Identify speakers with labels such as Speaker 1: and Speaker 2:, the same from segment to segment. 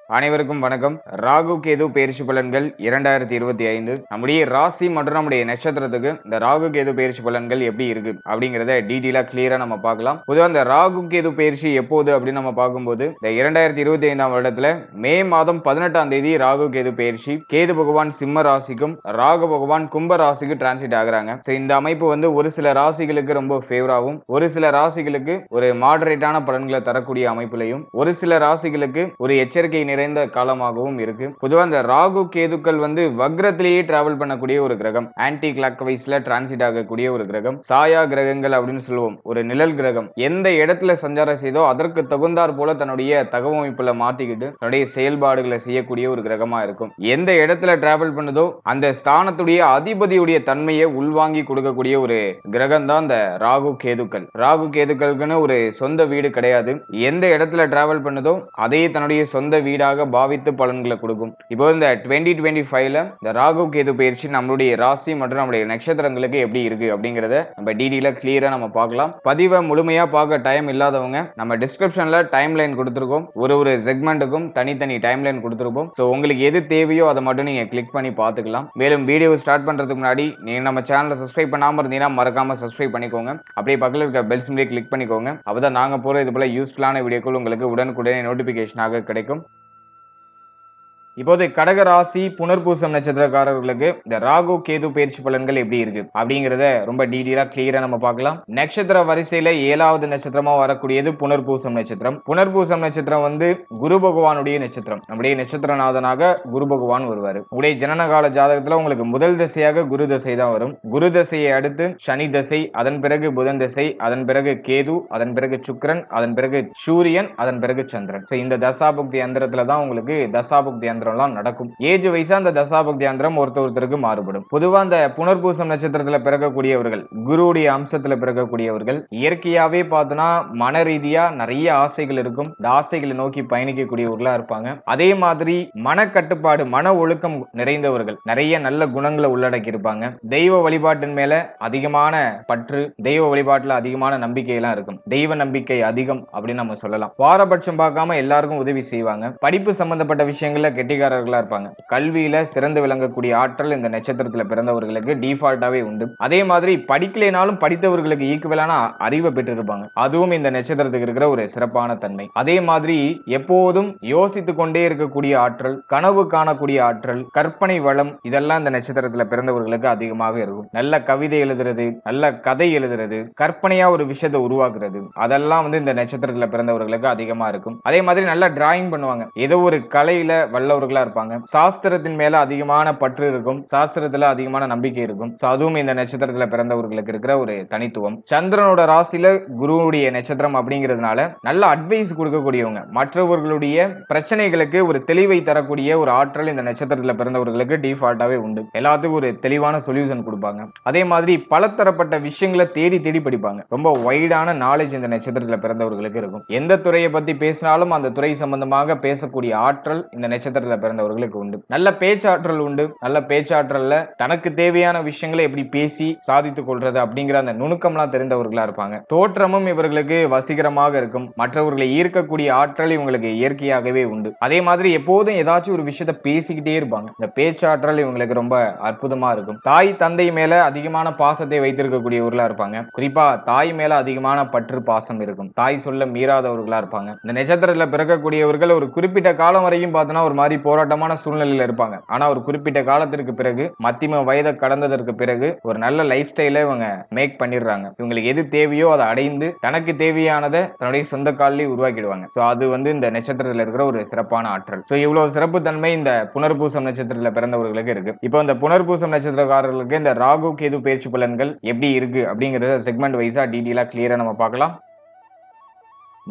Speaker 1: அனைவருக்கும் வணக்கம். ராகு கேது பெயர்ச்சி பலன்கள் 2025 நம்முடைய ராசி மற்றும் நம்முடைய நட்சத்திரத்துக்கு இந்த ராகு கேது பெயர்ச்சி பலன்கள் எப்படி இருக்கு அப்படிங்கறத டீடைலா கிளியரா நம்ம பார்க்கலாம். பொதுவா இந்த ராகு கேது பெயர்ச்சி எப்போது அப்படின்னு நம்ம பார்க்கும்போது இந்த 2025 வருடத்துல மே மாதம் 18ஆம் தேதி ராகு கேது பெயர்ச்சி. கேது பகவான் சிம்ம ராசிக்கும் ராகு பகவான் கும்ப ராசிக்கு டிரான்சிட் ஆகுறாங்க. இந்த அமைப்பு வந்து ஒரு சில ராசிகளுக்கு ரொம்ப ஃபேவராகவும் ஒரு சில ராசிகளுக்கு ஒரு மாடரேட்டான பலன்களை தரக்கூடிய அமைப்பிலையும் ஒரு சில ராசிகளுக்கு ஒரு எச்சரிக்கை நிறைந்த காலமாகவும் இருக்கு. பொதுவா இந்த ராகு கேதுக்கள் வந்து வக்ரத்திலேயே டிராவல் பண்ணக்கூடிய ஒரு கிரகம், ஆன்டி கிளாக் வைஸ்ல டிரான்சிட் ஆகக்கூடிய ஒரு கிரகம், சாயா கிரகங்கள் அப்படின்னு சொல்லுவோம். ஒரு நிழல் கிரகம் எந்த இடத்துல சஞ்சாரம் செய்தோ அதற்கு தகுந்தாற் போல தன்னுடைய தகவமைப்புல மாத்திக்கிட்டு தன்னுடைய செயல்பாடுகளை செய்யக்கூடிய ஒரு கிரகமா இருக்கும். எந்த இடத்துல டிராவல் பண்ணுதோ அந்த ஸ்தானத்துடைய அதிபதியுடைய தன்மையை உள்வாங்கி கொடுக்கக்கூடிய ஒரு கிரகம் தான் இந்த ராகு கேதுக்கள். ராகு கேதுக்களுக்குன்னு ஒரு சொந்த வீடு கிடையாது. எந்த இடத்துல டிராவல் பண்ணுதோ அதையே தன்னுடைய சொந்த வீடாக பாவித்து பலன்களை கொடுக்கும். இப்போ இந்த 2025ல இந்த ராகு கேது பயிற்சி நம்மளுடைய ராசி மற்றும் நம்மளுடைய நட்சத்திரங்களுக்கு எப்படி இருக்கு அப்படிங்கறத நம்ம டீடைலா கிளியரா நம்ம பார்க்கலாம். பதிவை முழுமையா பார்க்க டைம் இல்லாதவங்க நம்ம டிஸ்கிரிப்ஷன்ல டைம் லைன் கொடுத்திருக்கோம். ஒரு செக்மெண்ட்டுக்கும் தனித்தனி டைம் லைன் கொடுத்திருப்போம். ஸோ உங்களுக்கு எது தேவையோ அதை மட்டும் நீங்க கிளிக் பண்ணி பார்த்துக்கலாம். மேலும் வீடியோ ஸ்டார்ட் பண்றதுக்கு முன்னாடி நீங்க நம்ம சேனலை சப்ஸ்கிரைப் பண்ணாம இருந்தீங்கன்னா மறக்காம சப்ஸ்கிரைப் பண்ணிக்கோங்க. அப்படியே பக்கத்தில் இருக்க பெல் சிம்பிளை கிளிக் பண்ணிக்கோங்க. அப்பதான் நாங்க போற இது போல யூஸ்ஃபுல்லான வீடியோக்கள் உங்களுக்கு உடனுக்குடனே நோட்டிபிகேஷனாக கிடைக்கும். இப்போது கடக ராசி புனர்பூசம் நட்சத்திரக்காரர்களுக்கு இந்த ராகு கேது பயிற்சி பலன்கள் எப்படி இருக்கு அப்படிங்கறத ரொம்ப டீடைலா கிளியரா நம்ம பார்க்கலாம். நட்சத்திர வரிசையில 7வது நட்சத்திரமா வரக்கூடியது புனர்பூசம் நட்சத்திரம். புனர்பூசம் நட்சத்திரம் வந்து குரு பகவானுடைய நட்சத்திரம். நம்முடைய நட்சத்திரநாதனாக குரு பகவான் வருவாரு. உங்களுடைய ஜனனகால ஜாதகத்துல உங்களுக்கு முதல் திசையாக குரு தசை தான் வரும். குரு தசையை அடுத்து சனி தசை, அதன் பிறகு புதன் தசை, அதன் பிறகு கேது, அதன் பிறகு சுக்கிரன், அதன் பிறகு சூரியன், அதன் பிறகு சந்திரன். இந்த தசாபுக்தி அந்தரத்துல தான் உங்களுக்கு தசாபுக்தி நடக்கும். ஏஜ் வைஸா அந்த தசாபக்தி அந்தரம் ஒருத்தருக்கு மாறுபடும். பொதுவா அந்த புனர்பூசம் நட்சத்திரத்துல பிறக்கக்கூடியவர்கள், குருவுடைய அம்சத்துல பிறக்கக்கூடியவர்கள் இயற்கையாவே பார்த்தோம்னா மன ரீதியா நிறைய ஆசைகள் இருக்கும். இந்த ஆசைகளை நோக்கி பயணிக்கக்கூடியவர்களா இருப்பாங்க. அதே மாதிரி மனக்கட்டுப்பாடு, மன ஒழுக்கம் நிறைந்தவர்கள், நிறைய நல்ல குணங்களை உள்ளடக்கி இருப்பாங்க. தெய்வ வழிபாட்டின் மேல அதிகமான பற்று, தெய்வ வழிபாட்டுல அதிகமான நம்பிக்கை எல்லாம் இருக்கும். தெய்வ நம்பிக்கை அதிகம் அப்படின்னு நம்ம சொல்லலாம். பாரபட்சம் பார்க்காம எல்லாருக்கும் உதவி செய்வாங்க. படிப்பு சம்பந்தப்பட்ட விஷயங்கள்ல கெட்டிக்காரர்களா இருப்பாங்க. கல்வியில சிறந்து விளங்கக்கூடிய ஆற்றல் இந்த நட்சத்திரத்துல பிறந்தவர்களுக்கு டிஃபால்ட்டாவே உண்டு. அதே மாதிரி படிக்கலைனாலும் படித்தவர்களுக்கு ஈக்குவலான அறிவை பெற்று இருப்பாங்க. அதுவும் இந்த நட்சத்திரத்துக்கு இருக்கிற ஒரு சிறப்பான தன்மை. அதே மாதிரி எப்போதும் யோசித்துக் கொண்டே இருக்கக்கூடிய ஆற்றல், கனவு காணக்கூடிய ஆற்றல், கற்பனை வளம் இதெல்லாம் இந்த நட்சத்திரத்துல பிறந்தவர்களுக்கு அதிகமாக இருக்கும். நல்ல கவிதை எழுதுறது, நல்ல கதை எழுதுறது, கற்பனையா ஒரு விஷயத்தை உருவாக்குறது, அதெல்லாம் வந்து இந்த நட்சத்திரத்துல பிறந்தவர்களுக்கு அதிகமா இருக்கும். அதே மாதிரி நல்ல டிராயிங் பண்ணுவாங்க. ஏதோ ஒரு கலையில வல்லவர்களா இருப்பாங்க. சாஸ்திரத்தின் மேல அதிகமான பற்று இருக்கும். சாஸ்திரத்துல அதிகமான நம்பிக்கை இருக்கும். அதுவும் இந்த நட்சத்திரத்துல பிறந்தவர்களுக்கு இருக்கிற ஒரு தனித்துவம். சந்திரனோட ராசியில குருவுடைய நட்சத்திரம் அப்படிங்கிறதுனால நல்ல அட்வைஸ் கொடுக்கக்கூடியவங்க. மற்றவர்களுடைய பிரச்சனைகளுக்கு ஒரு தெளிவை தரக்கூடிய ஒரு ஆற்றல் இந்த நட்சத்திரத்துல பிறந்தவர்களுக்கு டிஃபால்ட்டாவே உண்டு. எல்லாத்துக்கும் ஒரு தெளிவான சொல்யூஷன் கொடுப்பாங்க. அதே மாதிரி பலதரப்பட்ட விஷயங்களை தேடி தேடி படிப்பாங்க. ரொம்ப வைடான நாலேஜ் இந்த நட்சத்திரத்துல பிறந்தவர்களுக்கு இருக்கும். எந்த துறையை பத்தி பேசினாலும் அந்த துறை சம்பந்தமாக பேசக்கூடிய ஆற்றல் இந்த நட்சத்திரத்துல பிறந்தவர்களுக்கு உண்டு. நல்ல பேச்சாற்றல் உண்டு. நல்ல பேச்சாற்றல்ல தனக்கு தேவையான விஷயங்களை எப்படி பேசி சாதித்துக் கொள்றது அப்படிங்கிற அந்த நுணுக்கம்லாம் தெரிந்தவர்களா இருப்பாங்க. தோற்றமும் இவர்களுக்கு வசீகரமாக இருக்கும். மற்றவர்களை ஈர்க்கக்கூடிய ஆற்றல் இவங்களுக்கு இயற்கையாகவே உண்டு. அதே மாதிரி எப்போதும் ஏதாச்சும் ஒரு விஷயத்தை பேசிக்கிட்டே இருப்பாங்க. இந்த பேச்சாற்றல் இவங்களுக்கு ரொம்ப அற்புதமா இருக்கும். தாய் தந்தை மேல அதிகமான பாசத்தை வைத்திருக்கக்கூடியவர்களா இருப்பாங்க. குறிப்பா தாய் மேல அதிகமான பற்று பாசம் இருக்கும். தாய் சொல்ல மீறாதவர்களா இருப்பாங்க. இந்த நட்சத்திரத்துல பிறக்கக்கூடியவர்கள் ஒரு குறிப்பிட்ட காலம் வரையும் பார்த்தோன்னா ஒரு மாதிரி போராட்டமான சூழ்நிலையில இருப்பாங்க. ஆனா ஒரு குறிப்பிட்ட காலத்திற்கு பிறகு மத்தியம வயதை கடந்ததற்கு பிறகு ஒரு நல்ல லைஃப் ஸ்டைலை இவங்க மேக் பண்ணிடுறாங்க. இவங்களுக்கு எது தேவையோ அதை அடைந்து தனக்கு தேவையானதை தன்னுடைய சொந்த காலிலே உருவாக்கிடுவாங்க. அது வந்து இந்த நட்சத்திரத்துல இருக்கிற ஒரு சிறப்பான ஆற்றல். இவ்வளவு சிறப்பு தன்மை இந்த புனர்பூசம் நட்சத்திரத்துல பிறந்தவர்களுக்கு இருக்கு. இப்போ இந்த புனர்பூசம் நட்சத்திரக்காரர்களுக்கு இந்த ராகு கேது பயிற்சி பலன்கள் எப்படி இருக்கு அப்படிங்கறத செக்மெண்ட் வைஸா டீடைலா கிளியரா நம்ம பார்க்கலாம்.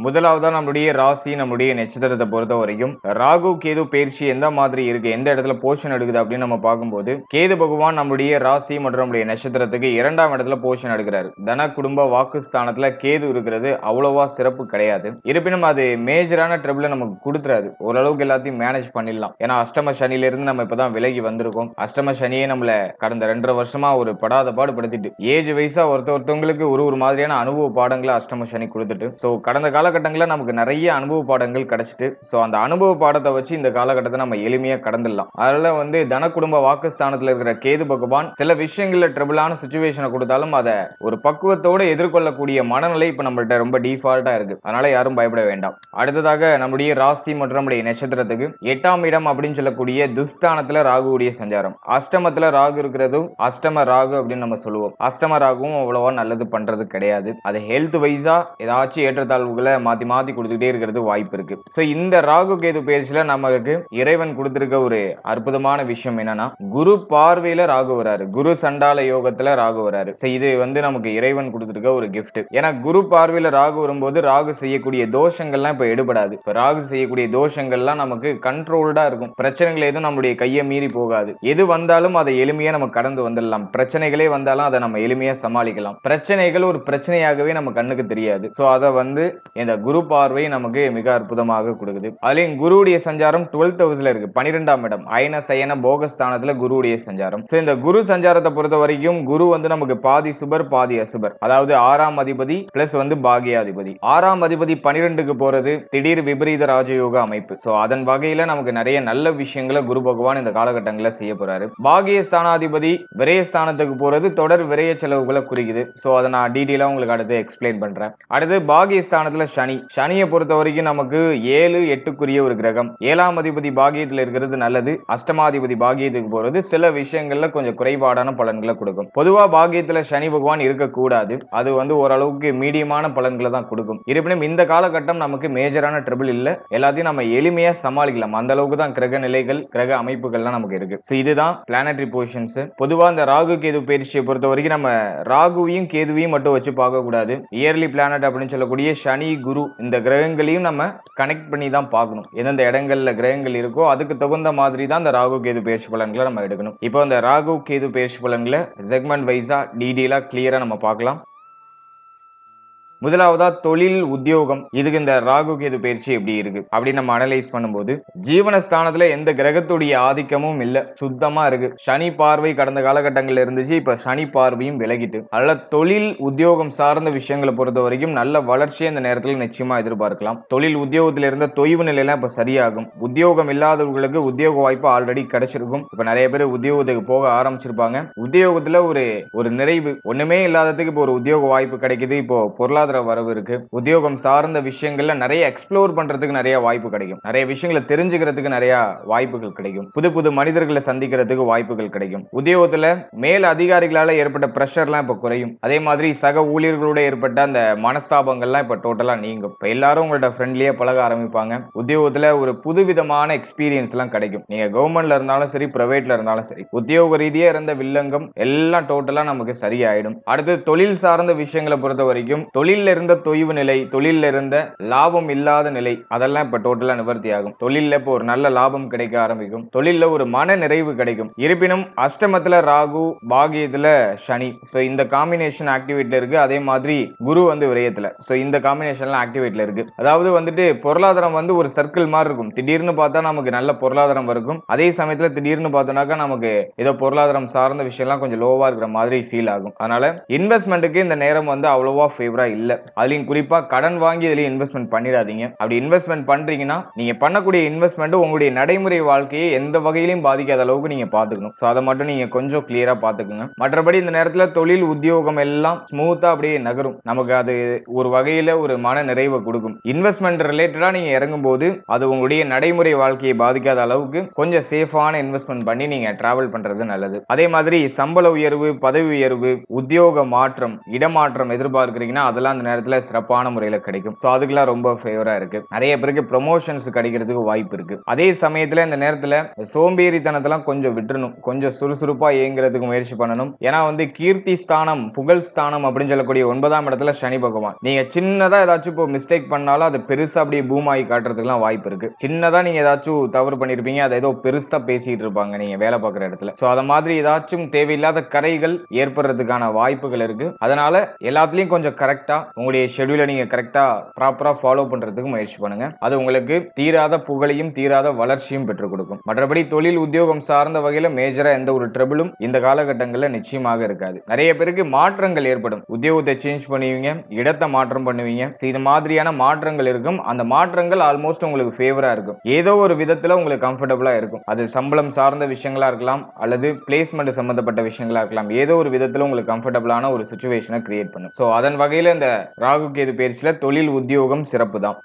Speaker 1: முதலாவதா நம்மளுடைய ராசி, நம்மளுடைய நட்சத்திரத்தை பொறுத்த வரைக்கும் ராகு கேது பயிற்சி எந்த மாதிரி இருக்கு, எந்த இடத்துல போஷன் எடுக்குது அப்படின்னு நம்ம பார்க்கும்போது கேது பகவான் நம்மளுடைய ராசி மற்றும் நம்மளுடைய நட்சத்திரத்துக்கு 2ஆம் இடத்துல போஷன் எடுக்கிறாரு. தன குடும்ப வாக்குஸ்தானத்துல கேது இருக்கிறது அவ்வளவா சிறப்பு கிடையாது. இருப்பினும் அது மேஜரான ட்ரபிள நமக்கு கொடுத்துறாது. ஓரளவுக்கு எல்லாத்தையும் மேனேஜ் பண்ணிடலாம். ஏன்னா அஷ்டம சனில இருந்து நம்ம இப்பதான் விலகி வந்திருக்கோம். அஷ்டம சனியே நம்மள கடந்த 2.5 வருஷமா ஒரு படாத பாடு படுத்திட்டு ஏஜ் வைஸா ஒருத்தவங்களுக்கு ஒரு மாதிரியான அனுபவ பாடங்களை அஷ்டம சனி கொடுத்துட்டு கடந்த காலகட்டங்கள்ல நமக்கு நிறைய அனுபவ பாடங்கள் கிடைச்சிட்டு சோ அந்த அனுபவ பாடத்தை வச்சு இந்த காலகட்டத்தை நம்ம எளிமையா கடந்துடலாம். அதனால வந்து தன குடும்ப வாக்குஸ்தானத்துல இருக்கிற கேது பகவான் சில விஷயங்கள்ல ட்ரபிளான சுச்சுவேஷனை கொடுத்தாலும் அதை ஒரு பக்குவத்தோட எதிர்கொள்ளக்கூடிய மனநிலை இப்ப நம்மள்ட்ட ரொம்ப டிஃபால்ட்டா இருக்கு. அதனால யாரும் பயப்பட வேண்டாம். அடுத்ததாக நம்முடைய ராசி மற்றும் நம்முடைய நட்சத்திரத்துக்கு 8ஆம் இடம் அப்படின்னு சொல்லக்கூடிய துஸ்தானத்துல ராகுவுடைய சஞ்சாரம். அஷ்டமத்துல ராகு இருக்கிறதும் அஷ்டம ராகு அப்படின்னு நம்ம சொல்லுவோம். அஷ்டம ராகுவும் அவ்வளவா நல்லது பண்றது கிடையாது. அது ஹெல்த் வைஸா ஏதாச்சும் ஏற்றத்தாழ்வுகளை மாத்தி மாத்தி கொடுத்துக்கிட்டே இருக்கிறது வாய்ப்பு இருக்கு. சோ இந்த ராகு கேது பயிற்சியில நமக்கு இறைவன் கொடுத்திருக்க ஒரு அற்புதமான விஷயம் என்னன்னா குரு பார்வையில ராகு வராரு. குரு சண்டால யோகத்துல ராகு வராரு. சோ இது வந்து நமக்கு இறைவன் கொடுத்திருக்க ஒரு கிஃப்ட். ஏன்னா குரு பார்வையில ராகு வரும்போது ராகு செய்யக்கூடிய தோஷங்கள்லாம் இப்ப எடுபடாது. இப்ப ராகு செய்யக்கூடிய தோஷங்கள்லாம் நமக்கு கண்ட்ரோல்டா இருக்கும். பிரச்சனைகள் எதுவும் நம்முடைய கையை மீறி போகாது. எது வந்தாலும் அதை எளிமையா நம்ம கடந்து வந்துடலாம். பிரச்சனைகளே வந்தாலும் அதை நம்ம எளிமையா சமாளிக்கலாம். பிரச்சனைகள் ஒரு பிரச்சனையாகவே நம்ம கண்ணுக்கு தெரியாது. சோ அதை வந்து இந்த குரு பார்வை நமக்கு மிக அற்புதமாக கொடுக்குது. அதுலயும் குருவுடைய சஞ்சாரம் 12th ஹவுஸ்ல இருக்கு. 12ஆம் இடம் அயன சயன போகஸ்தானத்துல குருவுடைய சஞ்சாரம். சோ இந்த குரு சஞ்சாரத்தை பொறுத்த வரைக்கும் குரு வந்து நமக்கு பாதி சுபர் பாதி அசுபர். அதாவது 6ஆம் அதிபதி பிளஸ் வந்து பாகியாதிபதி. 6ஆம் அதிபதி 12க்கு போறது திடீர் விபரீத ராஜயோக அமைப்பு. சோ அதன் வகையில நமக்கு நிறைய நல்ல விஷயங்களை குரு பகவான் இந்த காலகட்டங்களில் செய்ய போறாரு. பாகிய ஸ்தானாதிபதி விரயஸ்தானத்துக்கு போறது தொடர் விரய செலவுகளை குறிக்குது. சோ அதை நான் டீடைலா உங்களுக்கு அடுத்து எக்ஸ்பிளைன் பண்றேன். அடுத்து பாகிய ஸ்தானத்துல சனி. சனியை பொறுத்த வரைக்கும் நமக்கு 7, 8க்குரிய ஒரு கிரகம். 7ஆம் அதிபதி பாகியத்துல இருக்கிறது நல்லது. அஷ்டமாதிபதி பாகியத்துக்கு போறது சில விஷயங்கள்ல கொஞ்சம் குறைபாடான பலன்களை கொடுக்கும். பொதுவா பாகியத்துல சனி பகவான் இருக்கக்கூடாது. அது வந்து ஓரளவுக்கு மீடியமான பலன்களை தான் கொடுக்கும். இருப்பினும் இந்த காலகட்டம் நமக்கு மேஜரான ட்ரபிள் இல்ல. எல்லாத்தையும் நம்ம எளிமையா சமாளிக்கலாம். அந்த அளவுக்கு தான் கிரக நிலைகள் கிரக அமைப்புகள்லாம் நமக்கு இருக்கு. சோ இதுதான் பிளானட்டரி பொசிஷன்ஸ். பொதுவா இந்த ராகு கேது பயிற்சியை பொறுத்த வரைக்கும் நம்ம ராகுவையும் கேதுவையும் மட்டும் வச்சு பார்க்க கூடாது. இயர்லி பிளானட் அப்படின்னு சொல்லக்கூடிய சனி குரு இந்த கிரகங்களையும் நம்ம கனெக்ட் பண்ணி தான் பார்க்கணும். எந்தெந்த இடங்கள்ல கிரகங்கள் இருக்கோ அதுக்கு தகுந்த மாதிரி தான் இந்த ராகு கேது பயிற்சி பலன்களை நம்ம எடுக்கணும். இப்போ இந்த ராகு கேது பயிற்சி பலன்களை செக்மெண்ட் வைஸா டீடைலா கிளியரா நம்ம பார்க்கலாம். முதலாவதா தொழில் உத்தியோகம். இதுக்கு இந்த ராகு கேது பயிற்சி எப்படி இருக்கு அப்படின்னு நம்ம அனலைஸ் பண்ணும்போது ஜீவனஸ்தானத்துல எந்த கிரகத்துடைய ஆதிக்கமும் இல்ல, சுத்தமா இருக்கு. சனி பார்வை கடந்த காலகட்டங்கள்ல இருந்துச்சு, இப்ப சனி பார்வையும் விலகிட்டு அதனால தொழில் உத்தியோகம் சார்ந்த விஷயங்களை பொறுத்த வரைக்கும் நல்ல வளர்ச்சியை இந்த நேரத்தில் நிச்சயமா எதிர்பார்க்கலாம். தொழில் உத்தியோகத்துல இருந்த தொய்வு நிலையெல்லாம் இப்ப சரியாகும். உத்தியோகம் இல்லாதவர்களுக்கு உத்தியோக வாய்ப்பு ஆல்ரெடி கிடைச்சிருக்கும். இப்ப நிறைய பேர் உத்தியோகத்துக்கு போக ஆரம்பிச்சிருப்பாங்க. உத்தியோகத்துல ஒரு நிறைவு ஒண்ணுமே இல்லாததுக்கு இப்போ ஒரு உத்தியோக வாய்ப்பு கிடைக்குது. இப்போ பொருளாதார வரவு இருக்கு. உத்தியோகம் சார்ந்த விஷயங்கள்ல நிறைய எக்ஸ்ப்ளோர் பண்றதுக்கு நிறைய வாய்ப்பு கிடைக்கும். நிறைய விஷயங்களை தெரிஞ்சுக்கிறதுக்கு நிறைய வாய்ப்புகள் கிடைக்கும். புது புது மனிதர்களை சந்திக்கிறதுக்கு வாய்ப்புகள் கிடைக்கும். உத்தியோகத்துல மேல அதிகாரிகளால ஏற்பட்ட பிரஷர்லாம் இப்ப குறையும். அதே மாதிரி சக ஊழியர்களோட ஏற்பட்ட அந்த மனஸ்தாபங்கள்லாம் இப்ப டோட்டலா நீங்கும். இப்ப எல்லாரும் உங்கள்ட்ட ஃப்ரெண்ட்லியா பழக ஆரம்பிப்பாங்க. உத்தியோகத்துல ஒரு புதுவிதமான எக்ஸ்பீரியன்ஸ் எல்லாம் கிடைக்கும். நீங்க கவர்மெண்ட்ல இருந்தாலும் சரி, பிரைவேட்ல இருந்தாலும் சரி, உத்தியோக ரீதியா இருந்த வில்லங்கம் எல்லாம் டோட்டலா நமக்கு சரியாயிடும். அடுத்து தொழில் சார்ந்த விஷயங்களை பொறுத்த வரைக்கும் தொழில் இருந்த தொய்வு நிலை, தொழில இருந்த லாபம் இல்லாத நிலை அதெல்லாம் இப்ப டோட்டலா நிவர்த்தி ஆகும். தொழில இப்ப ஒரு நல்ல லாபம் கிடைக்க ஆரம்பிக்கும். தொழில ஒரு மன நிறைவு கிடைக்கும். இருப்பினும் அஷ்டமத்துல ராகு, பாகியத்துல சனி. சோ இந்த காம்பினேஷன் ஆக்டிவேட்ல இருக்கு. அதே மாதிரி குரு வந்து விரயத்துல. சோ இந்த காம்பினேஷன்ல ஆக்டிவேட்ல இருக்கு. அதாவது வந்துட்டு பொருளாதாரம் வந்து ஒரு சர்க்கிள் மாதிரி இருக்கும். திடீர்னு பார்த்தா நமக்கு நல்ல பொருளாதாரம் இருக்கும். அதே சமயத்துல திடீர்னு பார்த்தோம்னாக்கா நமக்கு ஏதோ பொருளாதாரம் சார்ந்த விஷயம்லாம் கொஞ்சம் லோவா இருக்கிற மாதிரி ஃபீல் ஆகும். அதனால இன்வெஸ்ட்மெண்ட்டுக்கு இந்த நேரம் வந்து அவ்வளவா ஃபேவரா இல்ல. அதுலயும் குறிப்பா கடன் வாங்கி இதுல இன்வெஸ்ட்மெண்ட் பண்ணிடாதீங்க. அப்படி இன்வெஸ்ட்மெண்ட் பண்றீங்கன்னா நீங்க பண்ணக்கூடிய இன்வெஸ்ட்மெண்ட் உங்களுடைய நடைமுறை வாழ்க்கையை எந்த வகையிலும் பாதிக்காத அளவுக்கு நீங்க பாத்துக்கணும். சோ அதை மட்டும் நீங்க கொஞ்சம் கிளியரா பாத்துக்கோங்க. மற்றபடி இந்த நேரத்துல தொழில் உத்தியோகம் எல்லாம் ஸ்மூத்தா அப்படியே நகரும். நமக்கு அது ஒரு வகையில ஒரு மன நிறைவை கொடுக்கும். இன்வெஸ்ட்மெண்ட் ரிலேட்டடா நீங்க இறங்கும் போது அது உங்களுடைய நடைமுறை வாழ்க்கையை பாதிக்காத அளவுக்கு கொஞ்சம் சேஃபான இன்வெஸ்ட்மெண்ட் பண்ணி நீங்க டிராவல் பண்றது நல்லது. அதே மாதிரி சம்பள உயர்வு, பதவி உயர்வு, உத்தியோக மாற்றம், இடமாற்றம் எதிர்பார்க்கிறீங்கன்னா அதெல்லாம் அந்த நேரத்துல சிறப்பான முறையில கிடைக்கும். சோ அதுக்கெல்லாம் ரொம்ப ஃபேவரா இருக்கு. நிறைய பேருக்கு ப்ரமோஷன்ஸ் கிடைக்கிறதுக்கு வாய்ப்பு இருக்கு. அதே சமயத்துல இந்த நேரத்துல சோம்பேறித்தனத்தெல்லாம் கொஞ்சம் விட்டுறணும். கொஞ்சம் சுறுசுறுப்பா இயங்குறதுக்கு முயற்சி பண்ணணும். ஏன்னா வந்து கீர்த்தி ஸ்தானம், புகழ் ஸ்தானம் அப்படின்னு சொல்லக்கூடிய 9ஆம் இடத்துல சனி பகவான். நீங்க சின்னதா ஏதாச்சும் இப்போ மிஸ்டேக் பண்ணாலும் அது பெருசா அப்படியே பூம் ஆகி காட்டுறதுக்குலாம் வாய்ப்பு இருக்கு. சின்னதா நீங்க ஏதாச்சும் தவறு பண்ணிருப்பீங்க, அதை ஏதோ பெருசா பேசிட்டு இருப்பாங்க நீங்க வேலை பார்க்குற இடத்துல. சோ அத மாதிரி ஏதாச்சும் தேவையில்லாத கரைகள் ஏற்படுறதுக்கான வாய்ப்புகள் இருக்கு. அதனால எல்லாத்துலயும் கொஞ்சம் கரெக்டா உங்களுடைய ஷெட்யூலை நீங்க கரெக்டா ப்ராப்பரா ஃபாலோ பண்றதுக்கு முயற்சி பண்ணுங்க. அது உங்களுக்கு தீராத புகழையும் தீராத வளர்ச்சியும் பெற்றுக் கொடுக்கும். மற்றபடி தொழில் உத்தியோகம் சார்ந்த வகையில மேஜரா எந்த ஒரு ட்ரபிளும் இந்த காலகட்டங்களில் நிச்சயமாக இருக்காது. நிறைய பேருக்கு மாற்றங்கள் ஏற்படும். உத்தியோகத்தை சேஞ்ச் பண்ணுவீங்க, இடத்தை மாற்றம் பண்ணுவீங்க. இது மாதிரியான மாற்றங்கள் இருக்கும். அந்த மாற்றங்கள் ஆல்மோஸ்ட் உங்களுக்கு ஃபேவரா இருக்கும். ஏதோ ஒரு விதத்துல உங்களுக்கு கம்ஃபர்டபுளா இருக்கும். அது சம்பளம் சார்ந்த விஷயங்களா இருக்கலாம், அல்லது பிளேஸ்மெண்ட் சம்பந்தப்பட்ட விஷயங்களா இருக்கலாம். ஏதோ ஒரு விதத்துல உங்களுக்கு கம்ஃபர்டபுளான ஒரு சிச்சுவேஷனை கிரியேட் பண்ணும். சோ அதன் வகையில இந்த ராகு கேது பயிற்சியில தொழில் உத்தியோகம் சிறப்பு தான்.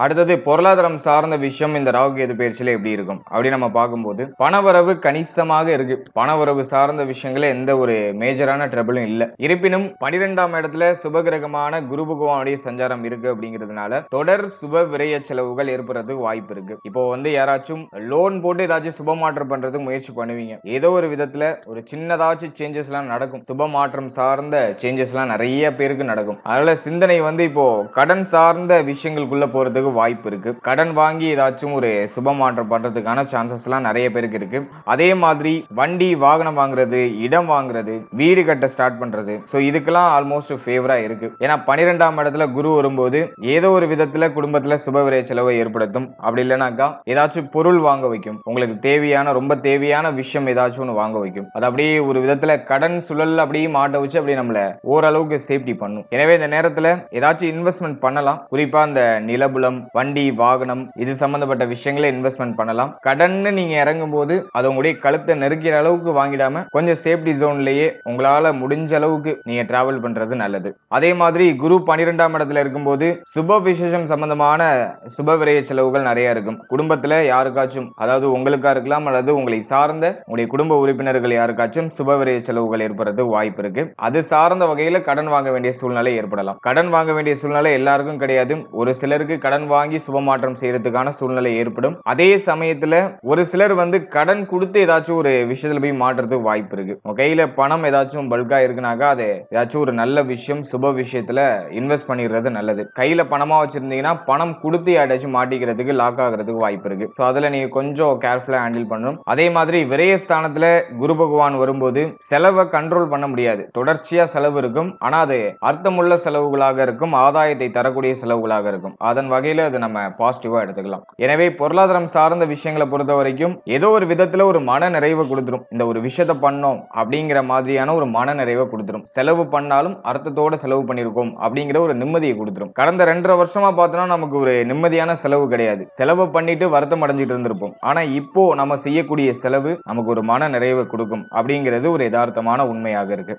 Speaker 1: அடுத்தது பொருளாதாரம் சார்ந்த விஷயம் இந்த ராகு கேது பயிற்சியில எப்படி இருக்கும் அப்படி நம்ம பார்க்கும்போது பணவரவு கணிசமாக இருக்கு. பணவரவு சார்ந்த விஷயங்கள எந்த ஒரு மேஜரான ட்ரபிளும் இல்ல. இருப்பினும் 12ஆம் இடத்துல சுபகிரகமான குரு பகவானுடைய சஞ்சாரம் இருக்கு அப்படிங்கிறதுனால தொடர் சுப விரய செலவுகள் ஏற்படுறதுக்கு வாய்ப்பு இருக்கு. இப்போ யாராச்சும் லோன் போட்டு ஏதாச்சும் சுப மாற்றம் பண்றதுக்கு முயற்சி பண்ணுவீங்க. ஏதோ ஒரு விதத்துல ஒரு சின்னதாச்சும் சேஞ்சஸ் எல்லாம் நடக்கும். சுப மாற்றம் சார்ந்த சேஞ்சஸ் எல்லாம் நிறைய பேருக்கு நடக்கும். அதனால சிந்தனை இப்போ கடன் சார்ந்த விஷயங்களுக்குள்ள போறதுக்கு வாய்ப்பு இருக்கு. கடன் வாங்கி ஏதாச்சும் ஒரு சுப மாற்றம் பண்றதுக்கான சான்சஸ் எல்லாம் நிறைய பேருக்கு இருக்கு. அதே மாதிரி வண்டி வாகனம் வாங்குறது, இடம் வாங்குறது, வீடு கட்ட ஸ்டார்ட் பண்றது, சோ இதுக்கெல்லாம் ஆல்மோஸ்ட் ஃபேவரா இருக்கு. ஏன்னா 12ஆம் இடத்துல குரு வரும்போது ஏதோ ஒரு விதத்துல குடும்பத்துல சுப விரய செலவை ஏற்படுத்தும். அப்படி இல்லைனாக்கா ஏதாச்சும் பொருள் வாங்க வைக்கும். உங்களுக்கு தேவையான ரொம்ப தேவையான விஷயம் ஏதாச்சும் ஒன்று வாங்க வைக்கும். அது அப்படியே ஒரு விதத்துல கடன் சுழல் அப்படியே மாட்ட வச்சு அப்படியே நம்மள ஓரளவுக்கு சேஃப்டி பண்ணும். எனவே இந்த நேரத்துல ஏதாச்சும் இன்வெஸ்ட்மெண்ட் பண்ணலாம். குறிப்பா இந்த நிலபுலம், வண்டி வாகனம் இது சம்பந்தப்பட்ட விஷயங்களை இன்வெஸ்ட்மெண்ட் பண்ணலாம். கடன் நீங்க இறங்கும் போது அது உங்களுடைய கழுத்தை நெருக்கிற அளவுக்கு வாங்கிடாம கொஞ்சம் சேஃப்டி ஜோன்லயே உங்களால முடிஞ்ச அளவுக்கு நீங்க டிராவல் பண்றது நல்லது. அதே மாதிரி குரு 12ஆம் இடத்துல இருக்கும்போது சுப விசேஷம் சம்பந்தமான சுப விரய செலவுகள் நிறைய இருக்கும். குடும்பத்துல யாருக்காச்சும், அதாவது உங்களுக்கா இருக்கலாம் அல்லது உங்களை சார்ந்த உங்களுடைய குடும்ப உறுப்பினர்கள் யாருக்காச்சும் சுப விரய செலவுகள் ஏற்படுறது வாய்ப்பு இருக்கு. அது சார்ந்த வகையில கடன் வாங்க வேண்டிய சூழ்நிலை ஏற்படலாம். கடன் வாங்க வேண்டிய சூழ்நிலை எல்லாருக்கும் கிடையாது. ஒரு சிலருக்கு கடன் வாங்கி சுபமாற்றம் செய்யறதுக்கான சூழ்நிலை ஏற்படும். அதே சமயத்துல ஒரு சிலர் கடன் கொடுத்து ஏதாச்சும் ஒரு விஷயத்துல போய் மாற்றத்துக்கு வாய்ப்பு இருக்கு. கையில பணம் ஏதாச்சும் பல்கா இருக்குனாக்கா அது ஏதாச்சும் ஒரு நல்ல விஷயம் சுப விஷயத்துல இன்வெஸ்ட் பண்ணிடுறது நல்லது. கையில பணமா வச்சிருந்தீங்கன்னா பணம் கொடுத்து யாராச்சும் மாட்டிக்கிறதுக்கு லாக் ஆகிறதுக்கு வாய்ப்பு இருக்கு. சோ அதுல நீங்க கொஞ்சம் கேர்ஃபுல்லா ஹேண்டில் பண்ணணும். அதே மாதிரி விரயஸ்தானத்துல குரு பகவான் வரும்போது செலவை கண்ட்ரோல் பண்ண முடியாது. தொடர்ச்சியா செலவு இருக்கும். ஆனா அது அர்த்தமுள்ள செலவுகளாக இருக்கும், ஆதாயத்தை தரக்கூடிய செலவுகளாக இருக்கும். அதன் வகையில அது நம்ம பாசிட்டிவா எடுத்துக்கலாம். எனவே பொருளாதாரம் சார்ந்த விஷயங்களை பொறுத்த வரைக்கும் ஏதோ ஒரு விதத்துல ஒரு மன நிறைவை கொடுத்துரும். இந்த ஒரு விஷயத்தை பண்ணோம் அப்படிங்கிற மாதிரியான ஒரு மன நிறைவை கொடுத்துரும். செலவு பண்ணாலும் அர்த்தத்தோட செலவு பண்ணிருக்கோம் அப்படிங்கிற ஒரு நிம்மதியை கொடுத்துரும். கடந்த 2.5 வருஷமா பார்த்தோம்னா நமக்கு ஒரு நிம்மதியான செலவு கிடையாது. செலவு பண்ணிட்டு வருத்தம் அடைஞ்சிட்டு இருந்திருப்போம். ஆனா இப்போ நம்ம செய்யக்கூடிய செலவு நமக்கு ஒரு மன நிறைவை கொடுக்கும் அப்படிங்கிறது ஒரு யதார்த்தமான உண்மையாக இருக்கு.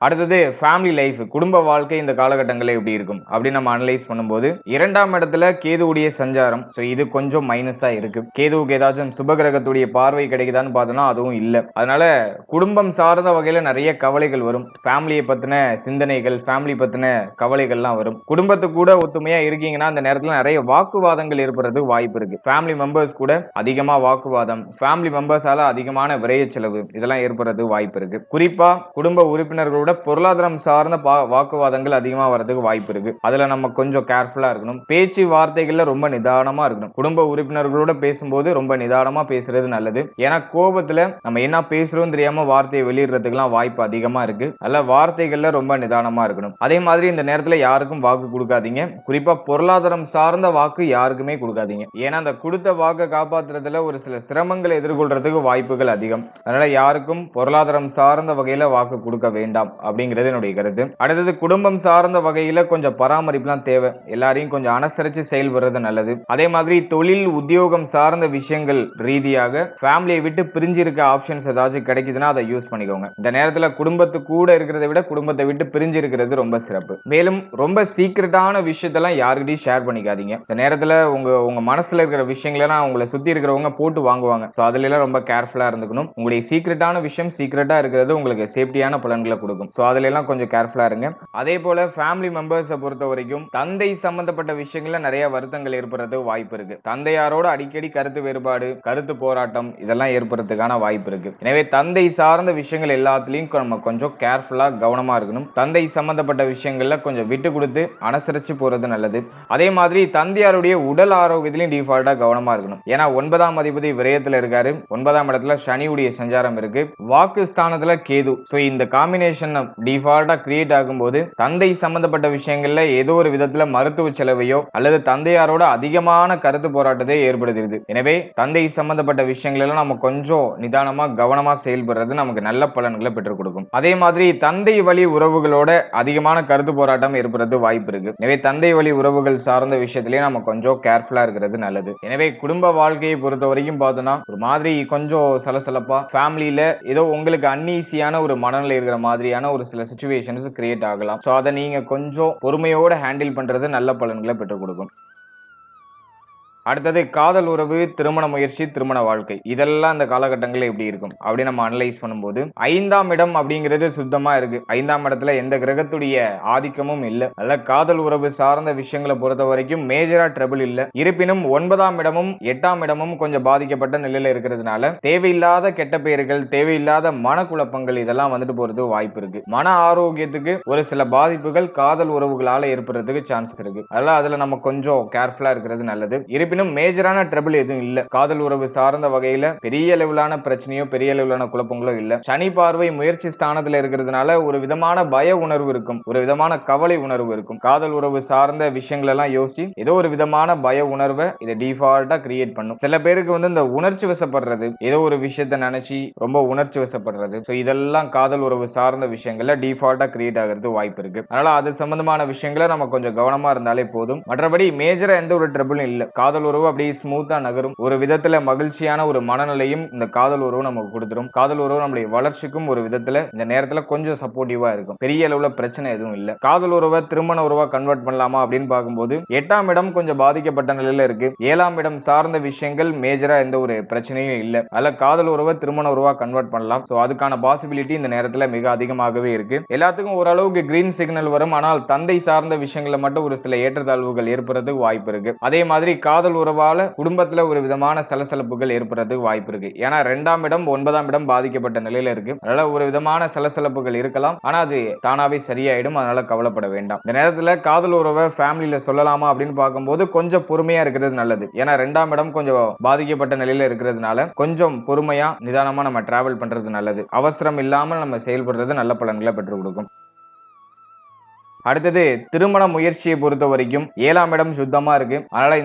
Speaker 1: அடுத்தது ஃபேமிலி லைஃப், குடும்ப வாழ்க்கை இந்த காலகட்டங்களில் எப்படி இருக்கும் அப்படின்னு நம்ம அனலைஸ் பண்ணும்போது 2ஆம் இடத்துல கேதுவுடைய சஞ்சாரம், இது கொஞ்சம் மைனஸா இருக்கு. கேதுவுக்கு ஏதாச்சும் சுபகிரகத்துடைய பார்வை கிடைக்குதான்னு பார்த்தோம்னா அதுவும் இல்லை. அதனால குடும்பம் சார்ந்த வகையில நிறைய கவலைகள் வரும். ஃபேமிலியை பத்தின சிந்தனைகள், ஃபேமிலி பத்தின கவலைகள்லாம் வரும். குடும்பத்து கூட ஒத்துமையா இருக்கீங்கன்னா அந்த நேரத்துல நிறைய வாக்குவாதங்கள் ஏற்படுறதுக்கு வாய்ப்பு இருக்கு. ஃபேமிலி மெம்பர்ஸ் கூட அதிகமா வாக்குவாதம், ஃபேமிலி மெம்பர்ஸால அதிகமான விரைய செலவு இதெல்லாம் ஏற்படுறதுக்கு வாய்ப்பு இருக்கு. குறிப்பா குடும்ப உறுப்பினர்களோட பொருளாதாரம் சார்ந்த வாக்குவாதங்கள் அதிகமா வரதுக்கு வாய்ப்பு இருக்கு. அதுல நம்ம கொஞ்சம் கேர்ஃபுல்லா இருக்கணும். பேச்சு வார்த்தைகள்ல ரொம்ப நிதானமா இருக்கணும். குடும்ப உறுப்பினர்களோட பேசும்போது ரொம்ப நிதானமா பேசுறது நல்லது. ஏன்னா கோபத்துல நம்ம என்ன பேசுறோம் தெரியாம வார்த்தையை வெளியிடுறதுக்குலாம் வாய்ப்பு அதிகமா இருக்கு. அதனால வார்த்தைகள்ல ரொம்ப நிதானமா இருக்கணும். அதே மாதிரி இந்த நேரத்துல யாருக்கும் வாக்கு கொடுக்காதீங்க. குறிப்பா பொருளாதாரம் சார்ந்த வாக்கு யாருக்குமே கொடுக்காதீங்க. ஏன்னா அந்த கொடுத்த வாக்கை காப்பாற்றுறதுல ஒரு சில சிரமங்களை எதிர்கொள்றதுக்கு வாய்ப்புகள் அதிகம். அதனால யாருக்கும் பொருளாதாரம் சார்ந்த வகையில வாக்கு கொடுக்க வேண்டாம் அப்படிங்கிறது என்னுடைய கருத்து. அடுத்தது குடும்பம் சார்ந்த வகையில கொஞ்சம் பராமரிப்புலாம் தேவை. எல்லாரையும் கொஞ்சம் அனுசரிச்சு செயல்படுறது நல்லது. அதே மாதிரி தொழில் உத்தியோகம் சார்ந்த விஷயங்கள் ரீதியாக ஃபேமிலியை விட்டு பிரிஞ்சு இருக்க ஆப்ஷன்ஸ் ஏதாச்சும் கிடைக்குதுன்னா அதை யூஸ் பண்ணிக்கோங்க. இந்த நேரத்துல குடும்பத்து கூட இருக்கிறத விட குடும்பத்தை விட்டு பிரிஞ்சு இருக்கிறது ரொம்ப சிறப்பு. மேலும் ரொம்ப சீக்கிரட்டான விஷயத்தெல்லாம் யாருக்கிட்டையும் ஷேர் பண்ணிக்காதீங்க. இந்த நேரத்துல உங்க மனசுல இருக்கிற விஷயங்களெல்லாம் உங்களை சுத்தி இருக்கிறவங்க போட்டு வாங்குவாங்க. சோ அதுல எல்லாம் ரொம்ப கேர்ஃபுல்லா இருந்துக்கணும். உங்களுடைய சீக்கிரட்டான விஷயம் சீக்கிரட்டா இருக்கிறது உங்களுக்கு சேஃப்டியான பலன்களை கொடுக்கும். சோ அதுல எல்லாம் கொஞ்சம் கேர்ஃபுல்லா இருங்க. அதே போல ஃபேமிலி மெம்பர்ஸை பொறுத்த வரைக்கும் தந்தை சம்பந்தப்பட்ட விஷயங்கள்ல நிறைய வருத்தங்கள் ஏற்படுறதுக்கு வாய்ப்பு இருக்கு. தந்தையாரோட அடிக்கடி கருத்து வேறுபாடு, கருத்து போராட்டம் இதெல்லாம் ஏற்படுறதுக்கான வாய்ப்பு இருக்கு. எனவே தந்தை சார்ந்த விஷயங்கள் எல்லாத்துலயும் நம்ம கொஞ்சம் கேர்ஃபுல்லா கவனமா இருக்கணும். தந்தை சம்பந்தப்பட்ட விஷயங்கள்ல கொஞ்சம் விட்டு கொடுத்து அனுசரிச்சு போறது நல்லது. அதே மாதிரி தந்தையாருடைய உடல் ஆரோக்கியத்திலையும் டிஃபால்ட்டா கவனமா இருக்கணும். ஏன்னா 9ஆம் அதிபதி விரயத்துல இருக்காரு. 9ஆம் இடத்துல சனியுடைய சஞ்சாரம் இருக்கு. வாக்கு ஸ்தானத்துல கேது. இந்த காம்பினேஷன் சுச்சுவேஷன் டிஃபால்ட்டா கிரியேட் ஆகும்போது தந்தை சம்பந்தப்பட்ட விஷயங்கள்ல ஏதோ ஒரு விதத்துல மருத்துவ செலவையோ அல்லது தந்தையாரோட அதிகமான கருத்து போராட்டத்தை ஏற்படுத்துகிறது. எனவே தந்தை சம்பந்தப்பட்ட விஷயங்கள் எல்லாம் நம்ம கொஞ்சம் நிதானமா கவனமா செயல்படுறது நமக்கு நல்ல பலன்களை பெற்றுக் கொடுக்கும். அதே மாதிரி தந்தை வழி உறவுகளோட அதிகமான கருத்து போராட்டம் ஏற்படுறது வாய்ப்பு இருக்கு. எனவே தந்தை வழி உறவுகள் சார்ந்த விஷயத்திலேயே நம்ம கொஞ்சம் கேர்ஃபுல்லா இருக்கிறது நல்லது. எனவே குடும்ப வாழ்க்கையை பொறுத்த வரைக்கும் பார்த்தோம்னா ஒரு மாதிரி கொஞ்சம் சலசலப்பா ஃபேமிலியில ஏதோ உங்களுக்கு அன்ஈசியான ஒரு மனநிலை இருக்கிற மாதிரியான ஒரு சில சிச்சுவேஷன்ஸ் கிரியேட் ஆகலாம். சோ அதை நீங்க கொஞ்சம் பொறுமையோட ஹேண்டில் பண்றது நல்ல பலன்களை பெற்றுக் கொடுக்கும். அடுத்தது காதல் உறவு, திருமண முயற்சி, திருமண வாழ்க்கை இதெல்லாம் இந்த காலகட்டங்களில் எப்படி இருக்கும் அப்படி நம்ம அனலைஸ் பண்ணும்போது 5ஆம் இடம் அப்படிங்கிறது சுத்தமா இருக்கு. 5ஆம் இடத்துல எந்த கிரகத்துடைய ஆதிக்கமும் இல்ல. அல்ல காதல் உறவு சார்ந்த விஷயங்களை பொறுத்த வரைக்கும் மேஜரா ட்ரபிள் இல்ல. இருப்பினும் 9ஆம் இடமும் 8ஆம் இடமும் கொஞ்சம் பாதிக்கப்பட்ட நிலையில இருக்கிறதுனால தேவையில்லாத கெட்ட பெயர்கள், தேவையில்லாத மனக்குழப்பங்கள் இதெல்லாம் வந்துட்டு போறது வாய்ப்பு இருக்கு. மன ஆரோக்கியத்துக்கு ஒரு சில பாதிப்புகள் காதல் உறவுகளால ஏற்படுறதுக்கு சான்சஸ் இருக்கு. அதெல்லாம் அதுல நம்ம கொஞ்சம் கேர்ஃபுல்லா இருக்கிறது நல்லது. இருப்பினும் மேஜரான ட்ரபிள் எதுவும் இல்ல. காதல் உறவு சார்ந்த வகையில பெரிய லெவலான பிரச்சனையோ பெரிய லெவலான குழப்பங்களோ இல்ல. சனி பார்வை முயற்சி ஸ்தானத்துல இருக்கிறதுனால ஒரு விதமான பய உணர்வு இருக்கும், ஒரு விதமான கவலை உணர்வு இருக்கும். காதல் உறவு சார்ந்த விஷயங்கள் எல்லாம் யோசிச்சு ஏதோ ஒரு விதமான பய உணர்வை இதை டிஃபால்ட்டா கிரியேட் பண்ணும். சில பேருக்கு வந்து இந்த உணர்ச்சி வசப்படுறது, ஏதோ ஒரு விஷயத்தை நினைச்சு ரொம்ப உணர்ச்சி வசப்படுறது, சோ இதெல்லாம் காதல் உறவு சார்ந்த விஷயங்கள்ல டிஃபால்ட்டா கிரியேட் ஆகிறது வாய்ப்பு இருக்கு. அதனால அது சம்பந்தமான விஷயங்களை நம்ம கொஞ்சம் கவனமா இருந்தாலே போதும். மற்றபடி மேஜரா எந்த ஒரு ட்ரபிளும் இல்ல. காதல் உறவு அப்படியே ஸ்மூத்தா நகரும். ஒரு விதத்துல மகிழ்ச்சியான ஒரு மனநிலையும் இந்த காதல் உறவு நமக்கு கொடுத்துரும். காதல் உறவு நம்முடைய வளர்ச்சிக்கும் ஒரு விதத்துல இந்த நேரத்துல கொஞ்சம் சப்போர்ட்டிவா இருக்கும். பெரிய அளவுல பிரச்சனை எதுவும் இல்ல. காதல் உறவை திருமண உறவா கன்வெர்ட் பண்ணலாமா அப்படின்னு பார்க்கும்போது 8ஆம் இடம் கொஞ்சம் பாதிக்கப்பட்ட நிலையில இருக்கு. 7ஆம் இடம் சார்ந்த விஷயங்கள் மேஜரா எந்த ஒரு பிரச்சனையும் இல்ல. அதுல காதல் உறவை திருமண உறவா கன்வெர்ட் பண்ணலாம். சோ அதுக்கான பாசிபிலிட்டி இந்த நேரத்துல மிக அதிகமாகவே இருக்கு. எல்லாத்துக்கும் ஓரளவுக்கு கிரீன் சிக்னல் வரும். ஆனால் தந்தை சார்ந்த விஷயங்கள்ல மட்டும் ஒரு சில ஏற்றத்தாழ்வுகள் ஏற்படுறதுக்கு வாய்ப்பு இருக்கு. அதே மாதிரி காதல் உறவால குடும்பத்துல ஒரு விதமான சலசலப்புகள் ஏற்படுறதுக்கு வாய்ப்பு இருக்கு. ஏன்னா 2ஆம் இடம் 9ஆம் இடம் பாதிக்கப்பட்ட நிலையில இருக்கு. அதனால ஒரு விதமான சலசலப்புகள் இருக்கலாம். ஆனா அது தானாவே சரியாயிடும். அதனால கவலைப்பட வேண்டாம். இந்த நேரத்துல காதல் உறவை ஃபேமிலியில சொல்லலாமா அப்படின்னு பார்க்கும்போது கொஞ்சம் பொறுமையா இருக்கிறது நல்லது. ஏன்னா 2ஆம் இடம் கொஞ்சம் பாதிக்கப்பட்ட நிலையில இருக்கிறதுனால கொஞ்சம் பொறுமையா நிதானமா நம்ம டிராவல் பண்றது நல்லது. அவசரம் இல்லாமல் நம்ம செயல்படுறது நல்ல பலன்களை பெற்றுக் கொடுக்கும். அடுத்தது திருமண முயற்சியை பொறுத்த வரைக்கும் 7ஆம் இடம் சுத்தமா இருக்கு. அதனால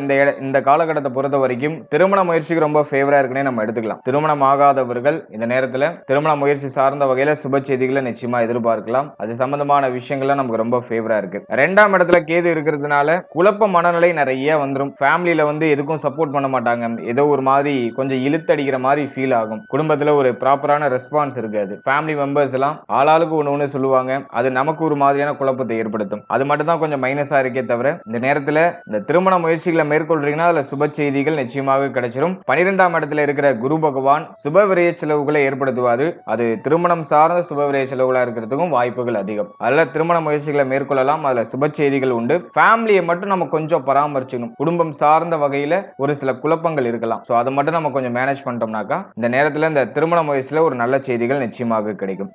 Speaker 1: இந்த காலகட்டத்தை பொறுத்த வரைக்கும் திருமண முயற்சிக்கு ரொம்ப ஃபேவரா இருக்குன்னே நம்ம எடுத்துக்கலாம். திருமணம் ஆகாதவர்கள் இந்த நேரத்துல திருமண முயற்சி சார்ந்த வகையில சுப செய்திகளை நிச்சயமா எதிர்பார்க்கலாம். அது சம்பந்தமான விஷயங்கள்லாம் நமக்கு ரொம்ப ஃபேவரா இருக்கு. 2ஆம் இடத்துல கேது இருக்கிறதுனால குழப்ப மனநிலை நிறைய வந்துடும். ஃபேமிலியில வந்து எதுக்கும் சப்போர்ட் பண்ண மாட்டாங்க. ஏதோ ஒரு மாதிரி கொஞ்சம் இழுத்தடிக்கிற மாதிரி ஃபீல் ஆகும். குடும்பத்துல ஒரு ப்ராப்பரான ரெஸ்பான்ஸ் இருக்காது. ஃபேமிலி மெம்பர்ஸ் எல்லாம் ஆளாளுக்கு ஒண்ணு சொல்லுவாங்க. அது நமக்கு ஒரு மாதிரியான குழப்பத்தை ஏற்படுத்தும். அது மட்டும் தான் கொஞ்சம் மைனஸா இருக்கே தவிர இந்த நேரத்துல இந்த திருமண முயற்சிகளை மேற்கொள்றீங்கன்னா அதுல சுப செய்திகள் நிச்சயமாக கிடைச்சிடும். 12ஆம் இடத்துல இருக்கிற குரு பகவான் சுப விரய செலவுகளை ஏற்படுத்துவாரு. அது திருமணம் சார்ந்த சுப விரய செலவுகளா இருக்கிறதுக்கும் வாய்ப்புகள் அதிகம். அதுல திருமண முயற்சிகளை மேற்கொள்ளலாம். அதுல சுப செய்திகள் உண்டு. ஃபேமிலியை மட்டும் நம்ம கொஞ்சம் பராமரிச்சுக்கணும். குடும்பம் சார்ந்த வகையில ஒரு சில குழப்பங்கள் இருக்கலாம். சோ அதை மட்டும் நம்ம கொஞ்சம் மேனேஜ் பண்ணிட்டோம்னாக்கா இந்த நேரத்துல இந்த திருமண முயற்சியில ஒரு நல்ல செய்திகள் நிச்சயமாக கிடைக்கும்.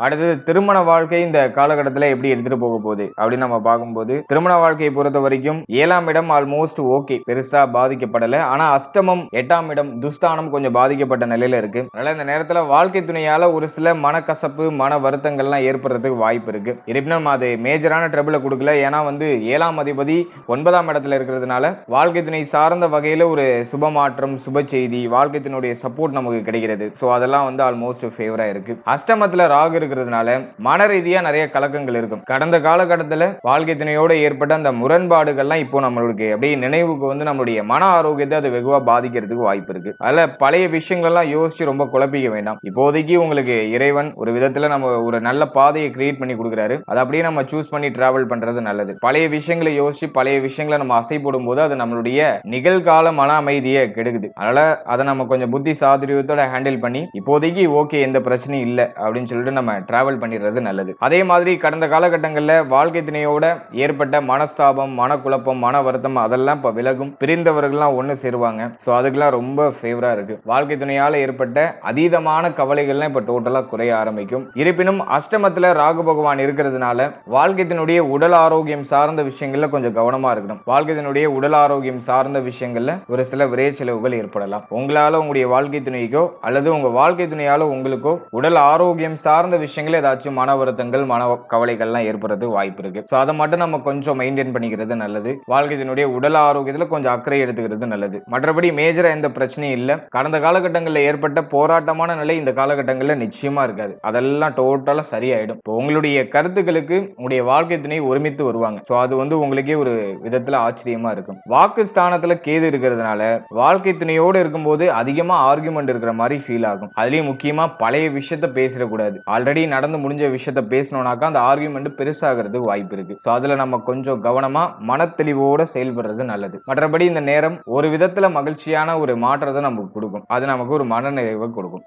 Speaker 1: அடுத்தது திருமண வாழ்க்கை இந்த காலகட்டத்தில் எப்படி எடுத்துட்டு போக போகுது அப்படின்னு நம்ம பார்க்கும்போது திருமண வாழ்க்கையை பொறுத்த வரைக்கும் 7ஆம் இடம் ஆல்மோஸ்ட் ஓகே, பெருசா பாதிக்கப்படல. ஆனா அஷ்டமம் 8ஆம் இடம் துஸ்தானம் கொஞ்சம் பாதிக்கப்பட்ட நிலையில இருக்கு. அதனால இந்த நேரத்துல வாழ்க்கை துணையால ஒரு சில மனக்கசப்பு மன வருத்தங்கள்லாம் ஏற்படுறதுக்கு வாய்ப்பு இருக்கு. இருப்பினும் அது மேஜரான ட்ரபிள கொடுக்கல. ஏன்னா வந்து 7ஆம் அதிபதி 9ஆம் இடத்துல இருக்கிறதுனால வாழ்க்கை துணை சார்ந்த வகையில ஒரு சுப மாற்றம் சுப செய்தி வாழ்க்கை துணையுடைய சப்போர்ட் நமக்கு கிடைக்கிறது. சோ அதெல்லாம் வந்து ஆல்மோஸ்ட் ஃபேவரா இருக்கு. அஷ்டமத்துல ராகு இருக்கிறதுனால மன ரீதியா நிறைய கலக்கங்கள் இருக்கும். கடந்த காலகட்டத்தில் வாழ்க்கை துணையோட ஏற்பட்ட அந்த முரண்பாடுகள்லாம் இப்போ நம்மளுக்கு அப்படியே நினைவுக்கு வந்து நம்மளுடைய மன ஆரோக்கியத்தை அது வெகுவா பாதிக்கிறதுக்கு வாய்ப்பு இருக்கு. அதுல பழைய விஷயங்கள்லாம் யோசிச்சு ரொம்ப குழப்பிக்க வேண்டாம். இப்போதைக்கு உங்களுக்கு இறைவன் ஒரு விதத்துல நம்ம ஒரு நல்ல பாதையை கிரியேட் பண்ணி கொடுக்குறாரு. அதை அப்படியே நம்ம சூஸ் பண்ணி டிராவல் பண்றது நல்லது. பழைய விஷயங்களை யோசிச்சு பழைய விஷயங்களை நம்ம அசை போடும் போது அது நம்மளுடைய நிகழ்கால மன அமைதியை கெடுக்குது. அதனால அதை நம்ம கொஞ்சம் புத்தி சாதுரியத்தோட ஹேண்டில் பண்ணி இப்போதைக்கு ஓகே எந்த பிரச்சனையும் இல்லை அப்படின்னு சொல்லிட்டு நம்ம டிராவல் பண்ணிடுறது நல்லது. அதே மாதிரி கடந்த காலகட்டங்களில் வாழ்க்கை துணையோட ஏற்பட்ட மனஸ்தாபம் மனக்குழப்பம் மன வருத்தம் அதெல்லாம் இப்ப விலகும். பிரிந்தவர்கள்லாம் ஒண்ணு சேருவாங்க. சோ அதுக்கெல்லாம் ரொம்ப ஃபேவரா இருக்கு. வாழ்க்கை துணையால ஏற்பட்ட அதீதமான கவலைகள்லாம் இப்ப டோட்டலா குறைய ஆரம்பிக்கும். இருப்பினும் அஷ்டமத்துல ராகு பகவான் இருக்கிறதுனால வாழ்க்கையினுடைய உடல் ஆரோக்கியம் சார்ந்த விஷயங்கள்ல கொஞ்சம் கவனமா இருக்கணும். வாழ்க்கையினுடைய உடல் ஆரோக்கியம் சார்ந்த விஷயங்கள்ல ஒரு சில விரை செலவுகள் ஏற்படலாம். உங்களால உங்களுடைய வாழ்க்கை துணைக்கோ அல்லது உங்க வாழ்க்கை துணையால உங்களுக்கோ உடல் ஆரோக்கியம் சார்ந்த விஷயங்கள் ஏதாச்சும் மன வருத்தங்கள் மன கவலைகள்லாம் ஏற்படுறது வாய்ப்பு இருக்கு. சோ அதை மட்டும் நம்ம கொஞ்சம் மெயின்டைன் பண்ணிக்கிறது நல்லது. வாழ்க்கையினுடைய உடல் ஆரோக்கியத்துல கொஞ்சம் அக்கறை எடுத்துக்கிறது நல்லது. மற்றபடி மேஜரா எந்த பிரச்சனையும் இல்ல. கடந்த காலகட்டங்களில் ஏற்பட்ட போராட்டமான நிலை இந்த காலகட்டங்களில் நிச்சயமா இருக்காது. அதெல்லாம் டோட்டலா சரியாயிடும். இப்போ உங்களுடைய கருத்துக்களுக்கு உங்களுடைய வாழ்க்கை துணை ஒருமித்து வருவாங்க. சோ அது உங்களுக்கே ஒரு விதத்துல ஆச்சரியமா இருக்கும். வாக்கு ஸ்தானத்துல கேது இருக்கிறதுனால வாழ்க்கை துணையோடு இருக்கும்போது அதிகமா ஆர்குமெண்ட் இருக்கிற மாதிரி ஃபீல் ஆகும். அதுலயும் முக்கியமா பழைய விஷயத்த பேசிடக்கூடாது. ஆல்ரெடி நடந்து முடிஞ்ச விஷயத்த பேசணும்னாக்கா அந்த ஆர்குமெண்ட் பெருசாகிறதுக்கு வாய்ப்பு இருக்கு. சோ அதுல நம்ம கொஞ்சம் கவனமா மனத்தெளிவோட செயல்படுறது நல்லது. மற்றபடி இந்த நேரம் ஒரு விதத்துல மகிழ்ச்சியான ஒரு மாற்றத்தை நமக்கு கொடுக்கும். அது நமக்கு ஒரு மன நிறைவை கொடுக்கும்.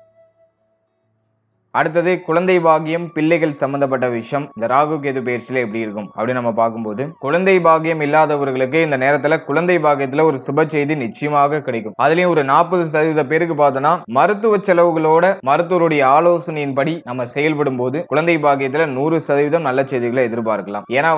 Speaker 1: அடுத்தது குழந்தை பாக்கியம், பிள்ளைகள் சம்பந்தப்பட்ட விஷயம் இந்த ராகு கேது பயிற்சியில எப்படி இருக்கும் அப்படின்னு நம்ம பார்க்கும்போது, குழந்தை பாக்கியம் இல்லாதவர்களுக்கு இந்த நேரத்துல குழந்தை பாக்கியத்துல ஒரு சுப செய்தி நிச்சயமாக கிடைக்கும். அதுலயும் ஒரு 40% பேருக்கு பார்த்தோம்னா மருத்துவ செலவுகளோட மருத்துவருடைய ஆலோசனையின்படி நம்ம செயல்படும் போது குழந்தை பாக்கியத்துல 100% நல்ல செய்திகளை எதிர்பார்க்கலாம். ஏன்னா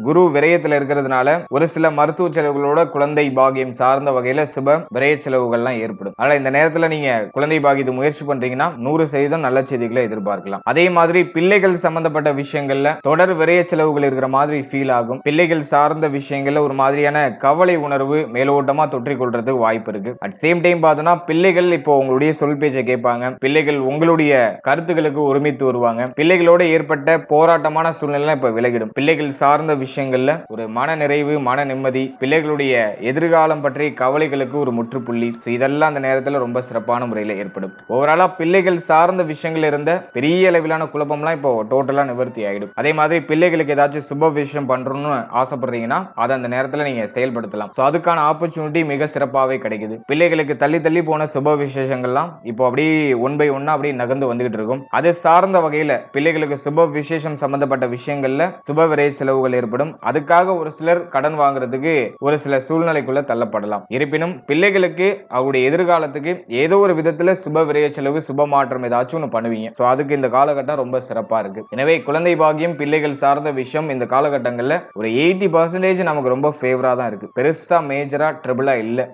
Speaker 1: குரு விரயத்துல இருக்கிறதுனால ஒரு சில மருத்துவ செலவுகளோட குழந்தை பாக்கியம் சார்ந்த வகையில சுப விரய செலவுகள்லாம் ஏற்படும். அதனால இந்த நேரத்துல நீங்க குழந்தை பாக்கியத்தை முயற்சி பண்றீங்கன்னா 100% நல்ல செய்தி எதிர்பார்க்கலாம். அதே மாதிரி பிள்ளைகள் சம்பந்தப்பட்ட விஷயங்கள்ல தொடர் விரைய செலவுகள் இருக்கிற மாதிரி ஃபீல் ஆகும். பிள்ளைகள் சார்ந்த விஷயங்கள்ல ஒரு மாதிரியான கவலை உணர்வு மேலோட்டமா தொற்றிக் கொள்றது வாய்ப்பு இருக்கு. அட் சேம் டைம் பார்த்தோம்னா பிள்ளைகள் இப்போ உங்களுடைய சொல் பேச்சை கேட்பாங்க. பிள்ளைகள் உங்களுடைய கருத்துக்களுக்கு ஒருமித்து வருவாங்க. பிள்ளைகளோட ஏற்பட்ட போராட்டமான சூழ்நிலை இப்ப விலகிடும். பிள்ளைகள் சார்ந்த விஷயங்கள்ல ஒரு மன நிறைவு, மன நிம்மதி, பிள்ளைகளுடைய எதிர்காலம் பற்றிய கவலைகளுக்கு ஒரு முற்றுப்புள்ளி, இதெல்லாம் அந்த நேரத்தில் ரொம்ப சிறப்பான முறையில் ஏற்படும். ஓவராலா பிள்ளைகள் சார்ந்த விஷயங்கள் இருந்த பெரிய அளவிலான குழப்பம்லாம் இப்போ டோட்டலா நிவர்த்தி ஆயிடும். அதே மாதிரி பிள்ளைகளுக்கு ஏதாச்சும் சுப விஷயம் பண்றோம்னு ஆசைப்படுறீங்கன்னா அதை அந்த நேரத்துல நீங்க செயல்படுத்தலாம். சோ அதுக்கான ஆப்பர்ச்சுனிட்டி மிக சிறப்பாகவே கிடைக்குது. பிள்ளைகளுக்கு தள்ளி தள்ளி போன சுப விசேஷங்கள்லாம் இப்போ அப்படியே ஒன் பை ஒன்னா அப்படியே நகர்ந்து வந்துகிட்டு இருக்கும். அது சார்ந்த வகையில பிள்ளைகளுக்கு சுப விசேஷம் சம்பந்தப்பட்ட விஷயங்கள்ல சுப விரை செலவுகள் ஏற்படும். அதுக்காக ஒரு சிலர் கடன் வாங்குறதுக்கு ஒரு சில சூழ்நிலைக்குள்ள தள்ளப்படலாம். இருப்பினும் பிள்ளைகளுக்கு அவருடைய எதிர்காலத்துக்கு ஏதோ ஒரு விதத்துல சுப விரைய செலவு, சுப மாற்றம் ஏதாச்சும் ஒன்று பண்ணுவீங்க. சோ அதுக்கு இந்த காலகட்டம் ரொம்ப சிறப்பா இருக்கு. எனவே குழந்தை பாக்கியம், பிள்ளைகள் சார்ந்த விஷயம் இந்த காலகட்டங்கள்ல ஒரு 80% நமக்கு ரொம்ப ஃபேவரா தான் இருக்கு. பெருசா மேஜரா ட்ரிபிளா இல்ல.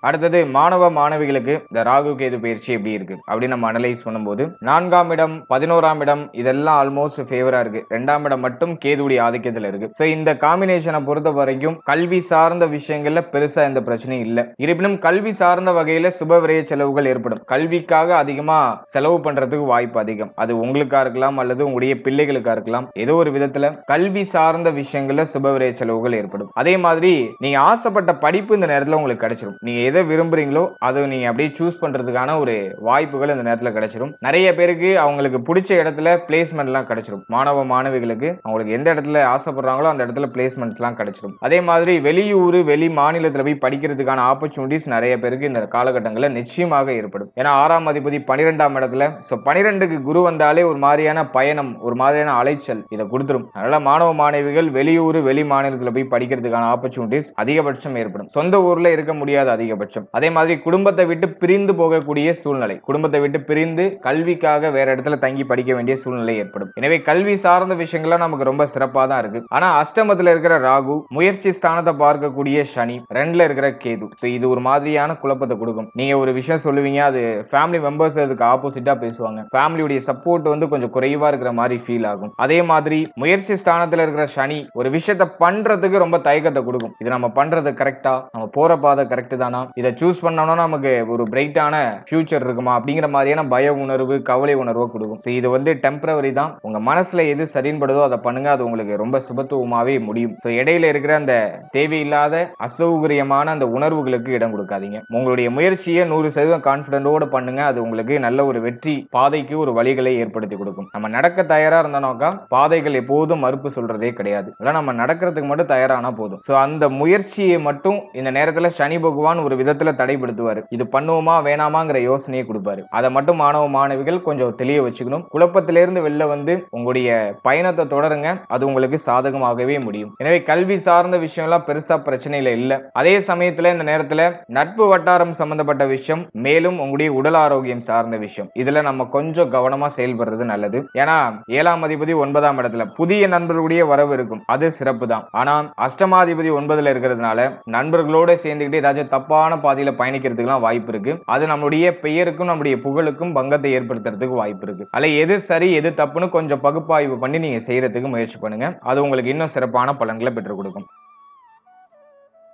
Speaker 1: அடுத்தது மாணவ மாணவிகளுக்கு இந்த ராகு கேது பயிற்சி எப்படி இருக்கு அப்படின்னு நம்ம அனலைஸ் பண்ணும்போது 4ஆம் இடம், 11ஆம் இடம் இதெல்லாம் ஆல்மோஸ்ட் ஃபேவரா இருக்கு. 2ஆம் இடம் மட்டும் கேதுவுடைய ஆதிக்கத்துல இருக்கு. சோ இந்த காம்பினேஷனை பொறுத்த வரைக்கும் கல்வி சார்ந்த விஷயங்கள்ல பெருசா எந்த பிரச்சனையும் இல்ல. இருப்பினும் கல்வி சார்ந்த வகையில சுப விரய செலவுகள் ஏற்படும். கல்விக்காக அதிகமா செலவு பண்றதுக்கு வாய்ப்பு அதிகம். அது உங்களுக்கா இருக்கலாம் அல்லது உங்களுடைய பிள்ளைகளுக்கா இருக்கலாம். ஏதோ ஒரு விதத்துல கல்வி சார்ந்த விஷயங்கள்ல சுப விரய செலவுகள் ஏற்படும். அதே மாதிரி நீங்க ஆசைப்பட்ட படிப்பு இந்த நேரத்துல உங்களுக்கு கிடைச்சிடும். நீங்க எதை விரும்புறீங்களோ அதை நீங்க அப்படியே சூஸ் பண்றதுக்கான ஒரு வாய்ப்புகள் இந்த நேரத்துல கிடைச்சிடும். நிறைய பேருக்கு அவங்களுக்கு பிடிச்ச இடத்துல பிளேஸ்மெண்ட் எல்லாம் கிடைச்சிடும். மாணவ மாணவிகளுக்கு அவங்களுக்கு எந்த இடத்துல ஆசைப்படுறாங்களோ அந்த இடத்துல பிளேஸ்மெண்ட்ஸ் எல்லாம் கிடைச்சிடும். அதே மாதிரி வெளியூர், வெளி மாநிலத்துல போய் படிக்கிறதுக்கான ஆப்பர்ச்சுனிட்டிஸ் நிறைய பேருக்கு இந்த காலகட்டங்களில் நிச்சயமாக ஏற்படும். ஏன்னா 6ஆம் அதிபதி 12ஆம் இடத்துல, சோ 12க்கு குரு வந்தாலே ஒரு மாதிரியான பயணம், ஒரு மாதிரியான அலைச்சல் இதை கொடுத்துரும். அதனால மாணவ மாணவிகள் வெளியூர், வெளி மாநிலத்துல போய் படிக்கிறதுக்கான ஆப்பர்ச்சுனிட்டிஸ் அதிகபட்சம் ஏற்படும். சொந்த ஊர்ல இருக்க முடியாத அதிகபட்சம். அதே மாதிரி குடும்பத்தை விட்டு பிரிந்து போகக்கூடிய சூழ்நிலை, குடும்பத்தை விட்டு பிரிந்து கல்விக்காக வேற இடத்துல தங்கி படிக்க வேண்டிய சூழ்நிலை ஏற்படும். எனவே கல்வி சார்ந்த விஷயங்கள்லாம் நமக்கு ரொம்ப சிறப்பா தான் இருக்கு. ஆனா அஷ்டமத்துல இருக்கிற ராகு, முயற்சி ஸ்தானத்தை பார்க்கக்கூடிய சனி, 2ல இருக்கிற கேது, இது ஒரு மாதிரியான குழப்பத்தை கொடுக்கும். நீங்க ஒரு விஷயம் சொல்லுவீங்க, அது ஃபேமிலி மெம்பர்ஸ் அதுக்கு ஆப்போசிட்டா பேசுவாங்க. ஃபேமிலியுடைய சப்போர்ட் கொஞ்சம் குறைவா இருக்கிற மாதிரி ஃபீல் ஆகும். அதே மாதிரி முயற்சி ஸ்தானத்துல இருக்கிற சனி ஒரு விஷயத்தை பண்றதுக்கு ரொம்ப தயக்கத்தை கொடுக்கும். இது நம்ம பண்றது கரெக்டா, நம்ம போற பாதை கரெக்ட் தானா, இதை சூஸ் பண்ணோம்னா நமக்கு ஒரு பிரைட்டான ஃபியூச்சர் இருக்குமா அப்படிங்கிற மாதிரியான பய உணர்வு, கவலை உணர்வை கொடுக்கும். இது டெம்பரவரி தான். உங்க மனசுல எது சரின்படுதோ அதை பண்ணுங்க. அது உங்களுக்கு ரொம்ப சுபத்துவமாவே முடியும். இடையில இருக்கிற அந்த தேவையில்லாத அசௌகரியமான அந்த உணர்வுகளுக்கு இடம் கொடுக்காதீங்க. உங்களுடைய முயற்சியை 100% கான்பிடண்டோட பண்ணுங்க. அது உங்களுக்கு நல்ல ஒரு வெற்றி பாதைக்கு ஒரு வழிகளை ஏற்படுத்தி கொடுக்கும். நம்ம நடக்க தயாரா இருந்தோம்னாக்கா பாதைகள் எப்போதும் மறுப்பு சொல்றதே கிடையாது. நம்ம நடக்கிறதுக்கு மட்டும் தயாரானா போதும். அந்த முயற்சியை மட்டும் இந்த நேரத்துல சனி பகவான் ஒரு விதத்துல தடைப்படுத்துவாரு. இது பண்ணுவோமா வேணாமாங்கிற யோசனையை கொடுப்பாரு. அதை மட்டும் மாணவ மாணவிகள் கொஞ்சம் தெளிய வச்சுக்கணும். குழப்பத்திலிருந்து வெளில வந்து உங்களுடைய பயணத்தை தொடருங்க. அது உங்களுக்கு சாதகமாகவே முடியும். எனவே கல்வி சார்ந்த விஷயம் எல்லாம் பெருசா பிரச்சனையில இல்ல. அதே சமயத்துல இந்த நேரத்துல நட்பு வட்டாரம் சம்பந்தப்பட்ட விஷயம், மேலும் உங்களுடைய உடல் ஆரோக்கியம் சார்ந்த விஷயம், இதுல நம்ம கொஞ்சம் கவனமா செயல்படுறது நல்லது. ஏன்னா 7ஆம் அதிபதி 9ஆம் இடத்துல புதிய நண்பர்களுடைய வரவு இருக்கும். அது சிறப்பு தான். ஆனா அஷ்டமாதிபதி 9ல இருக்கிறதுனால நண்பர்களோட சேர்ந்துக்கிட்டு ஏதாச்சும் தப்பான தப்பான பாதையில பயணிக்கிறதுக்குலாம் வாய்ப்பு இருக்கு. அது நம்மளுடைய பெயருக்கும் நம்முடைய புகழுக்கும் பங்கத்தை ஏற்படுத்துறதுக்கு வாய்ப்பு இருக்கு. அதுல எது சரி எது தப்புன்னு கொஞ்சம் பகுப்பாய்வு பண்ணி நீங்க செய்யறதுக்கு முயற்சி பண்ணுங்க. அது உங்களுக்கு இன்னும் சிறப்பான பலன்களை பெற்றுக் கொடுக்கும்.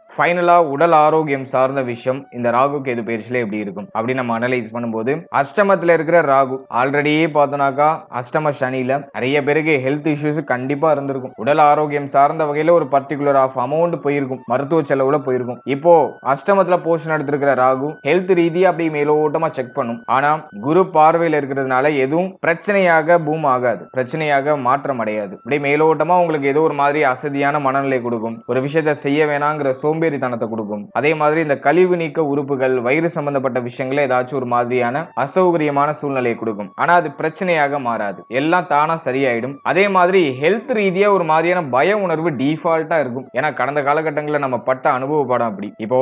Speaker 1: ஃபைனலா உடல் ஆரோக்கியம் சார்ந்த விஷயம் இந்த ராகு கேது பயிற்சியில எப்படி இருக்கும் அப்படின்னு நம்ம அனலைஸ் பண்ணும்போது, அஷ்டமத்துல இருக்கிற ராகு ஆல்ரெடி பார்த்தோம்னாக்கா அஷ்டம சனியில நிறைய பேருக்கு ஹெல்த் இஷ்யூஸ் கண்டிப்பா இருந்திருக்கும். உடல் ஆரோக்கியம் சார்ந்த வகையில ஒரு பர்டிகுலர் ஆஃப் அமௌண்ட் போயிருக்கும், மருத்துவ செலவுல போயிருக்கும். இப்போ அஷ்டமத்துல போஷன் எடுத்திருக்கிற ராகு ஹெல்த் ரீதியா அப்படி மேலோட்டமா செக் பண்ணும். ஆனா குரு பார்வையில இருக்கிறதுனால எதுவும் பிரச்சனையாக பூம் ஆகாது, பிரச்சனையாக மாற்றம் அடையாது. இப்படி மேலோட்டமா உங்களுக்கு ஏதோ ஒரு மாதிரி அசதியான மனநிலை கொடுக்கும், ஒரு விஷயத்தை செய்ய வேணாங்கிற சோம்பேறித்தனத்தை கொடுக்கும். அதே மாதிரி இந்த கழிவு நீக்க உறுப்புகள் வயிறு சம்பந்தப்பட்ட விஷயங்கள ஏதாச்சும் ஒரு மாதிரியான அசௌகரியமான சூழ்நிலையை கொடுக்கும். ஆனா அது பிரச்சனையாக மாறாது, எல்லாம் தானா சரியாயிடும். அதே மாதிரி ஹெல்த் ரீதியா ஒரு மாதிரியான பய உணர்வு டிஃபால்ட்டா இருக்கும். ஏன்னா கடந்த காலகட்டங்களில் நம்ம பட்ட அனுபவ படம் அப்படி. இப்போ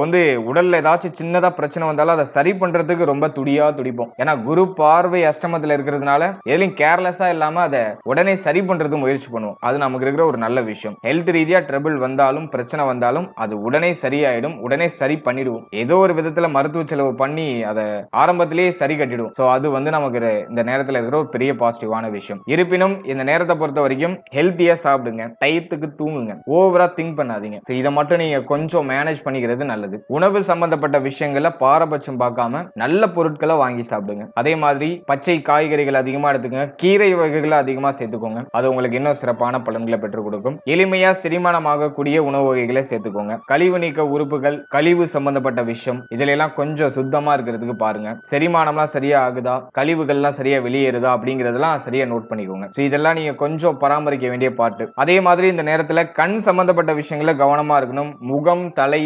Speaker 1: உடல்ல ஏதாச்சும் சின்னதா பிரச்சனை வந்தாலும் அதை சரி பண்றதுக்கு ரொம்ப துடியா துடிப்போம். ஏன்னா குரு பார்வை அஷ்டமத்துல இருக்கிறதுனால எதுலையும் கேர்லெஸ்ஸா இல்லாம அதை உடனே சரி பண்றது முயற்சி பண்ணுவோம். அது நமக்கு இருக்கிற ஒரு நல்ல விஷயம். ஹெல்த் ரீதியா ட்ரபிள் வந்தாலும் பிரச்சனை வந்தாலும் அது உடனே சரியாயிடும், உடனே சரி பண்ணிடுவோம். ஏதோ ஒரு விதத்துல மருத்துவ செலவு பண்ணி அதை ஆரம்பத்திலேயே சரி கட்டிடுவோம். சோ அது நமக்கு இந்த நேரத்துல இருக்கிற ஒரு பெரிய பாசிட்டிவான விஷயம். இருப்பினும் இந்த நேரத்தை பொறுத்த வரைக்கும் ஹெல்த்தியா சாப்பிடுங்க, டயத்துக்கு தூங்குங்க, ஓவரா திங்க் பண்ணாதீங்க. இதை மட்டும் நீங்க கொஞ்சம் மேனேஜ் பண்ணிக்கிறது நல்லது. உணவு சம்பந்தப்பட்ட விஷயங்கள்ல பாரபட்சம் பார்க்காம நல்ல பொருட்களை வாங்கி சாப்பிடுங்க. அதே மாதிரி பச்சை காய்கறிகள் அதிகமா எடுத்துங்க, கீரை வகைகளை அதிகமா சேர்த்துக்கோங்க. அது உங்களுக்கு இன்னும் சிறப்பான பலன்களை பெற்றுக் கொடுக்கும். எளிமையா செரிமானமாகக்கூடிய உணவு வகைகளை சேர்த்துக்கோங்க. கழிவு நீக்க உறுப்புகள், கழிவு சம்பந்தப்பட்ட விஷயம் இதுல எல்லாம் கொஞ்சம் சுத்தமா இருக்கிறதுக்கு பாருங்க. செரிமானம்லாம் சரியா ஆகுதா, கழிவுகள்லாம் சரியா வெளியேறுதா அப்படிங்கறதெல்லாம் சரியா நோட் பண்ணிக்கோங்க. இதெல்லாம் நீங்க கொஞ்சம் பராமரிக்க வேண்டிய பாட்டு. அதே மாதிரி இந்த நேரத்துல கண் சம்பந்தப்பட்ட விஷயங்கள கவனமா இருக்கணும். முகம்,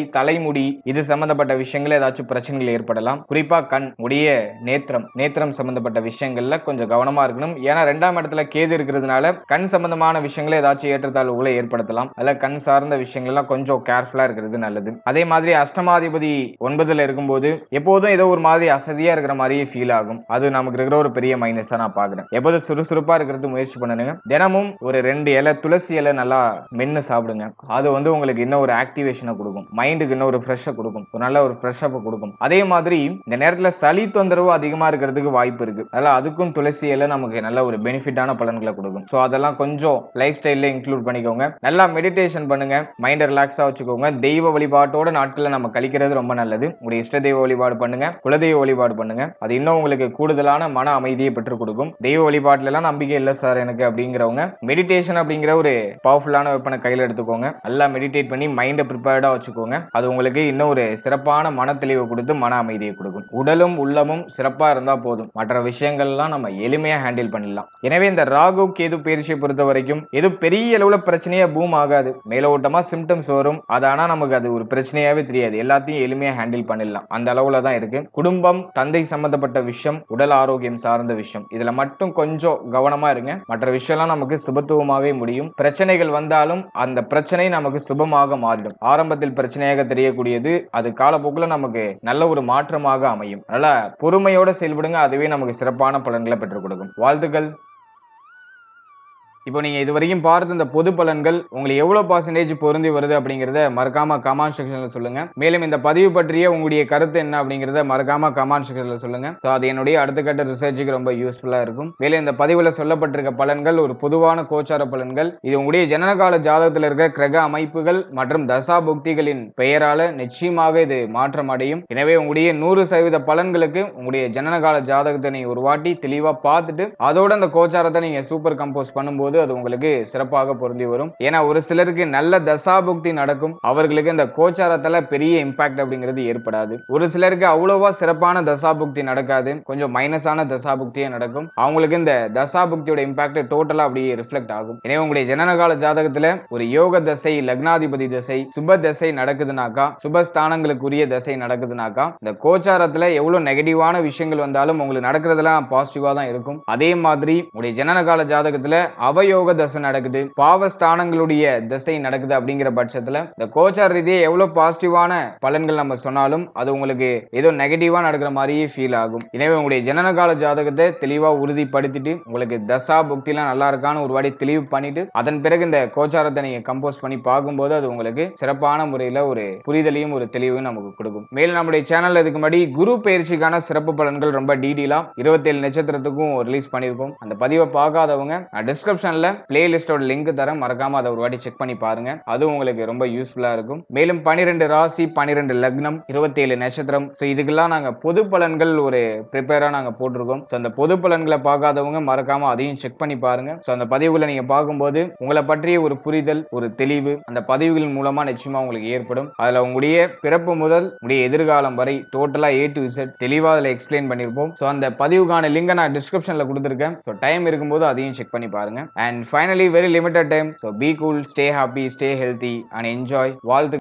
Speaker 1: தலைமுடி இது சம்பந்தப்பட்ட விஷயங்கள ஏதாச்சும் பிரச்சனைகள் ஏற்படலாம். குறிப்பா கண், முடிய நேத்திரம் சம்பந்தப்பட்ட விஷயங்கள்ல கொஞ்சம் கவனமா இருக்கணும். ஏன்னா 2ஆம் இடத்துல கேது இருக்கிறதுனால கண் சம்பந்தமான விஷயங்களை ஏதாச்சும் ஏற்றத்தாழ்வுகளை ஏற்படுத்தலாம். அதுல கண் சார்ந்த விஷயங்கள் எல்லாம் கொஞ்சம் கேர்ஃபுல்லா இருக்கிறது நல்லது. அதே மாதிரி அஷ்டமாதிபதி 9ல இருக்கும்போது எப்போதும் ஏதோ ஒரு மாதிரி அசதியா இருக்கிற மாதிரியே ஃபீல் ஆகும். அது நமக்கு இருக்கிற ஒரு பெரிய மைனஸா நான் பாக்குறேன். எப்போதும் சுறுசுறுப்பா இருக்கிறது முயற்சி பண்ணுங்க. தினமும் ஒரு 2 இலை துளசி இலை நல்லா மென்னு சாப்பிடுங்க. அது உங்களுக்கு இன்னும் ஒரு ஆக்டிவேஷனை கொடுக்கும், மைண்டுக்கு இன்னும் ஒரு ஃப்ரெஷ்ஷை கொடுக்கும், ஒரு நல்ல ஒரு ஃப்ரெஷ்ஷப் கொடுக்கும். அதே மாதிரி இந்த நேரத்துல சளி தொந்தரவு அதிகமா இருக்கிறதுக்கு வாய்ப்பு இருக்கு. அதனால அதுக்கும் துளசி இலை நமக்கு நல்ல ஒரு பெனிஃபிட்டான பலன்களை கொடுக்கும். சோ அதெல்லாம் கொஞ்சம் லைஃப் ஸ்டைல்ல இன்க்ளூட் பண்ணிக்கோங்க. நல்லா மெடிடேஷன் பண்ணுங்க, மைண்டை ரிலாக்ஸா வச்சுக்கோங்க. தெய்வ வழிபாட்டோட நாட்களை நம்ம கழிக்கிறது ரொம்ப நல்லது. உங்களுடைய இஷ்ட தெய்வ வழிபாடு பண்ணுங்க, குலதெய்வ வழிபாடு பண்ணுங்க. அது இன்னும் உங்களுக்கு கூடுதலான மன அமைதியை பெற்றுக் கொடுக்கும். தெய்வ வழிபாட்டுல எல்லாம் நம்பிக்கை இல்லை சார் எனக்கு அப்படிங்கிறவங்க மெடிடேஷன் அப்படிங்கிற ஒரு பவர்ஃபுல்லான வெப்பனை கையில எடுத்துக்கோங்க. நல்லா மெடிடேட் பண்ணி மைண்டை ப்ரிப்பேர்டா வச்சுக்கோங்க. அது உங்களுக்கு இன்னும் ஒரு சிறப்பான மன தெளிவை கொடுத்து மன அமைதியை கொடுக்கும். உடலும் உள்ளமும் சிறப்பா இருந்தா போதும், மற்ற விஷயங்கள்லாம் நம்ம எளிமையா ஹேண்டில் பண்ணிடலாம். எனவே இந்த ராகு கேது பயிற்சியை பொறுத்த வரைக்கும் எது பெரிய அளவுல பிரச்சனையா பூம் ஆகாது. மேலோட்டமா சிம்டம்ஸ் வரும், அது ஆனா நமக்கு அது ஒரு பிரச்சனையாவே தெரியாது. எல்லாத்தையும் எளிமையா ஹேண்டில் பண்ணிடலாம். அந்த அளவுல தான் இருக்கு. குடும்பம், தந்தை சம்பந்தப்பட்ட விஷயம், உடல் ஆரோக்கியம் சார்ந்த விஷயம் இதுல மட்டும் கொஞ்சம் கவனமா இருங்க. மற்ற விஷயம்லாம் நமக்கு சுபத்துவமாவே முடியும். பிரச்சனைகள் வந்தாலும் அந்த பிரச்சனை நமக்கு சுபமாக மாறிடும். ஆரம்பத்தில் பிரச்சனையாக தெரியக்கூடியது அது காலப்போக்கில் நமக்கு நல்ல ஒரு மாற்றமாக அமையும். அதனால பொறுமையோட செயல்படுங்க, அதுவே நமக்கு சிறப்பான பலன்களை பெற்றுக் கொடுக்கும். வாழ்த்துக்கள். இப்போ நீங்க இதுவரைக்கும் பார்த்த இந்த பொது பலன்கள் உங்களுக்கு எவ்வளவு பர்சன்டேஜ் பொருந்தி வருது அப்படிங்கறத மறக்காம கமெண்ட் செக்ஷன்ல சொல்லுங்க. மேலும் இந்த பதிவு பற்றிய உங்களுடைய கருத்து என்ன அப்படிங்கறத மறக்காம கமெண்ட் செக்ஷன்ல சொல்லுங்க. சோ அது என்னுடைய அடுத்த கட்ட ரிசர்ச்சுக்கு ரொம்ப யூஸ்ஃபுல்லா இருக்கும். மேலும் இந்த பதிவுல சொல்லப்பட்டிருக்க பலன்கள் ஒரு பொதுவான கோச்சார பலன்கள். இது உங்களுடைய ஜனனகால ஜாதகத்தில் இருக்கிற கிரக அமைப்புகள் மற்றும் தசா புக்திகளின் பெயரால நிச்சயமாக இது மாற்றம் அடையும். எனவே உங்களுடைய 100% பலன்களுக்கு உங்களுடைய ஜனனகால ஜாதகத்தை நீங்க ஒரு வாட்டி தெளிவா பார்த்துட்டு அதோட அந்த கோச்சாரத்தை நீங்க சூப்பர் கம்போஸ் பண்ணும்போது அது உங்களுக்கு சிறப்பாக பொருந்தி வரும். ஏன்னா ஒரு சிலருக்கு நல்ல தசாபுக்தி நடக்கும், அவர்களுக்கு இந்த கோச்சாரத்துல பெரிய இம்பாக்ட் அப்படிங்கிறது ஏற்படாது. ஒரு சிலருக்கு அவ்வளவா சிறப்பான தசாபுக்தி நடக்காது, கொஞ்சம் மைனஸான தசாபுக்தியே நடக்கும். அவங்களுக்கு இந்த தசாபுக்தியோட இம்பாக்ட் டோட்டலா அப்படியே ரிஃப்ளெக்ட் ஆகும். எனவே உங்களுடைய ஜனனகால ஜாதகத்துல ஒரு யோக தசை, லக்னாதிபதி தசை, சுப தசை நடக்குதுனாக்கா, சுபஸ்தானங்களுக்குரிய தசை நடக்குதுனாக்கா, இந்த கோச்சாரத்துல எவ்வளவு நெகட்டிவான விஷயங்கள் வந்தாலும் உங்களுக்கு நடக்கிறதுலாம் பாசிட்டிவா தான் இருக்கும். அதே மாதிரி உங்களுடைய ஜனனகால ஜாதகத்துல அவ சுபயோக தசை நடக்குது, பாவஸ்தானங்களுடைய திசை நடக்குது அப்படிங்கிற பட்சத்துல இந்த கோச்சார ரீதியா எவ்வளவு பாசிட்டிவான பலன்கள் நம்ம சொன்னாலும் அது உங்களுக்கு ஏதோ நெகட்டிவா நடக்கிற மாதிரியே ஃபீல் ஆகும். எனவே உங்களுடைய ஜனனகால ஜாதகத்தை தெளிவா உறுதிப்படுத்திட்டு உங்களுக்கு தசா புக்திலாம் நல்லா இருக்கான்னு ஒரு வாட்டி தெளிவு பண்ணிட்டு அதன் பிறகு இந்த கோச்சாரத்தை நீங்க கம்போஸ் பண்ணி பார்க்கும்போது அது உங்களுக்கு சிறப்பான முறையில ஒரு புரிதலையும் ஒரு தெளிவையும் நமக்கு கொடுக்கும். மேலும் நம்முடைய சேனல்ல இதுக்கு முன்னாடி குரு பயிற்சிக்கான சிறப்பு பலன்கள் ரொம்ப டீடெயிலா 27 நட்சத்திரத்துக்கும் ரிலீஸ் பண்ணிருக்கோம். அந்த பதிவை பார்க்காதவங்க டிஸ்கிரிப்ஷன்ல பிளேலிஸ்டோட லிங்க் தரேன், மறக்காம அதை ஒரு வாட்டி செக் பண்ணி பாருங்க. அது உங்களுக்கு ரொம்ப யூஸ்ஃபுல்லா இருக்கும். மேலும் 12 ராசி, 12 லக்னம், 27 நட்சத்திரம், இதுக்கெல்லாம் நாங்க பொது பலன்கள் ஒரு ப்ரிப்பேரா நாங்க போட்டிருக்கோம். அந்த பொது பலன்களை பார்க்காதவங்க மறக்காம அதையும் செக் பண்ணி பாருங்க. அந்த பதிவுகளை நீங்க பார்க்கும்போது உங்களை பற்றிய ஒரு புரிதல், ஒரு தெளிவு அந்த பதிவுகளின் மூலமா நிச்சயமா உங்களுக்கு ஏற்படும். அதுல உங்களுடைய பிறப்பு முதல் உங்களுடைய எதிர்காலம் வரை டோட்டலா A to Z தெளிவா அதுல எக்ஸ்பிளைன் பண்ணிருப்போம். அந்த பதிவுக்கான லிங்கை நான் டிஸ்கிரிப்ஷன்ல கொடுத்திருக்கேன். டைம் இருக்கும்போது அதையும் செக் பண்ணி பாருங்க. And finally very limited time. Be cool, stay happy, stay healthy and enjoy. வாழ்த்து.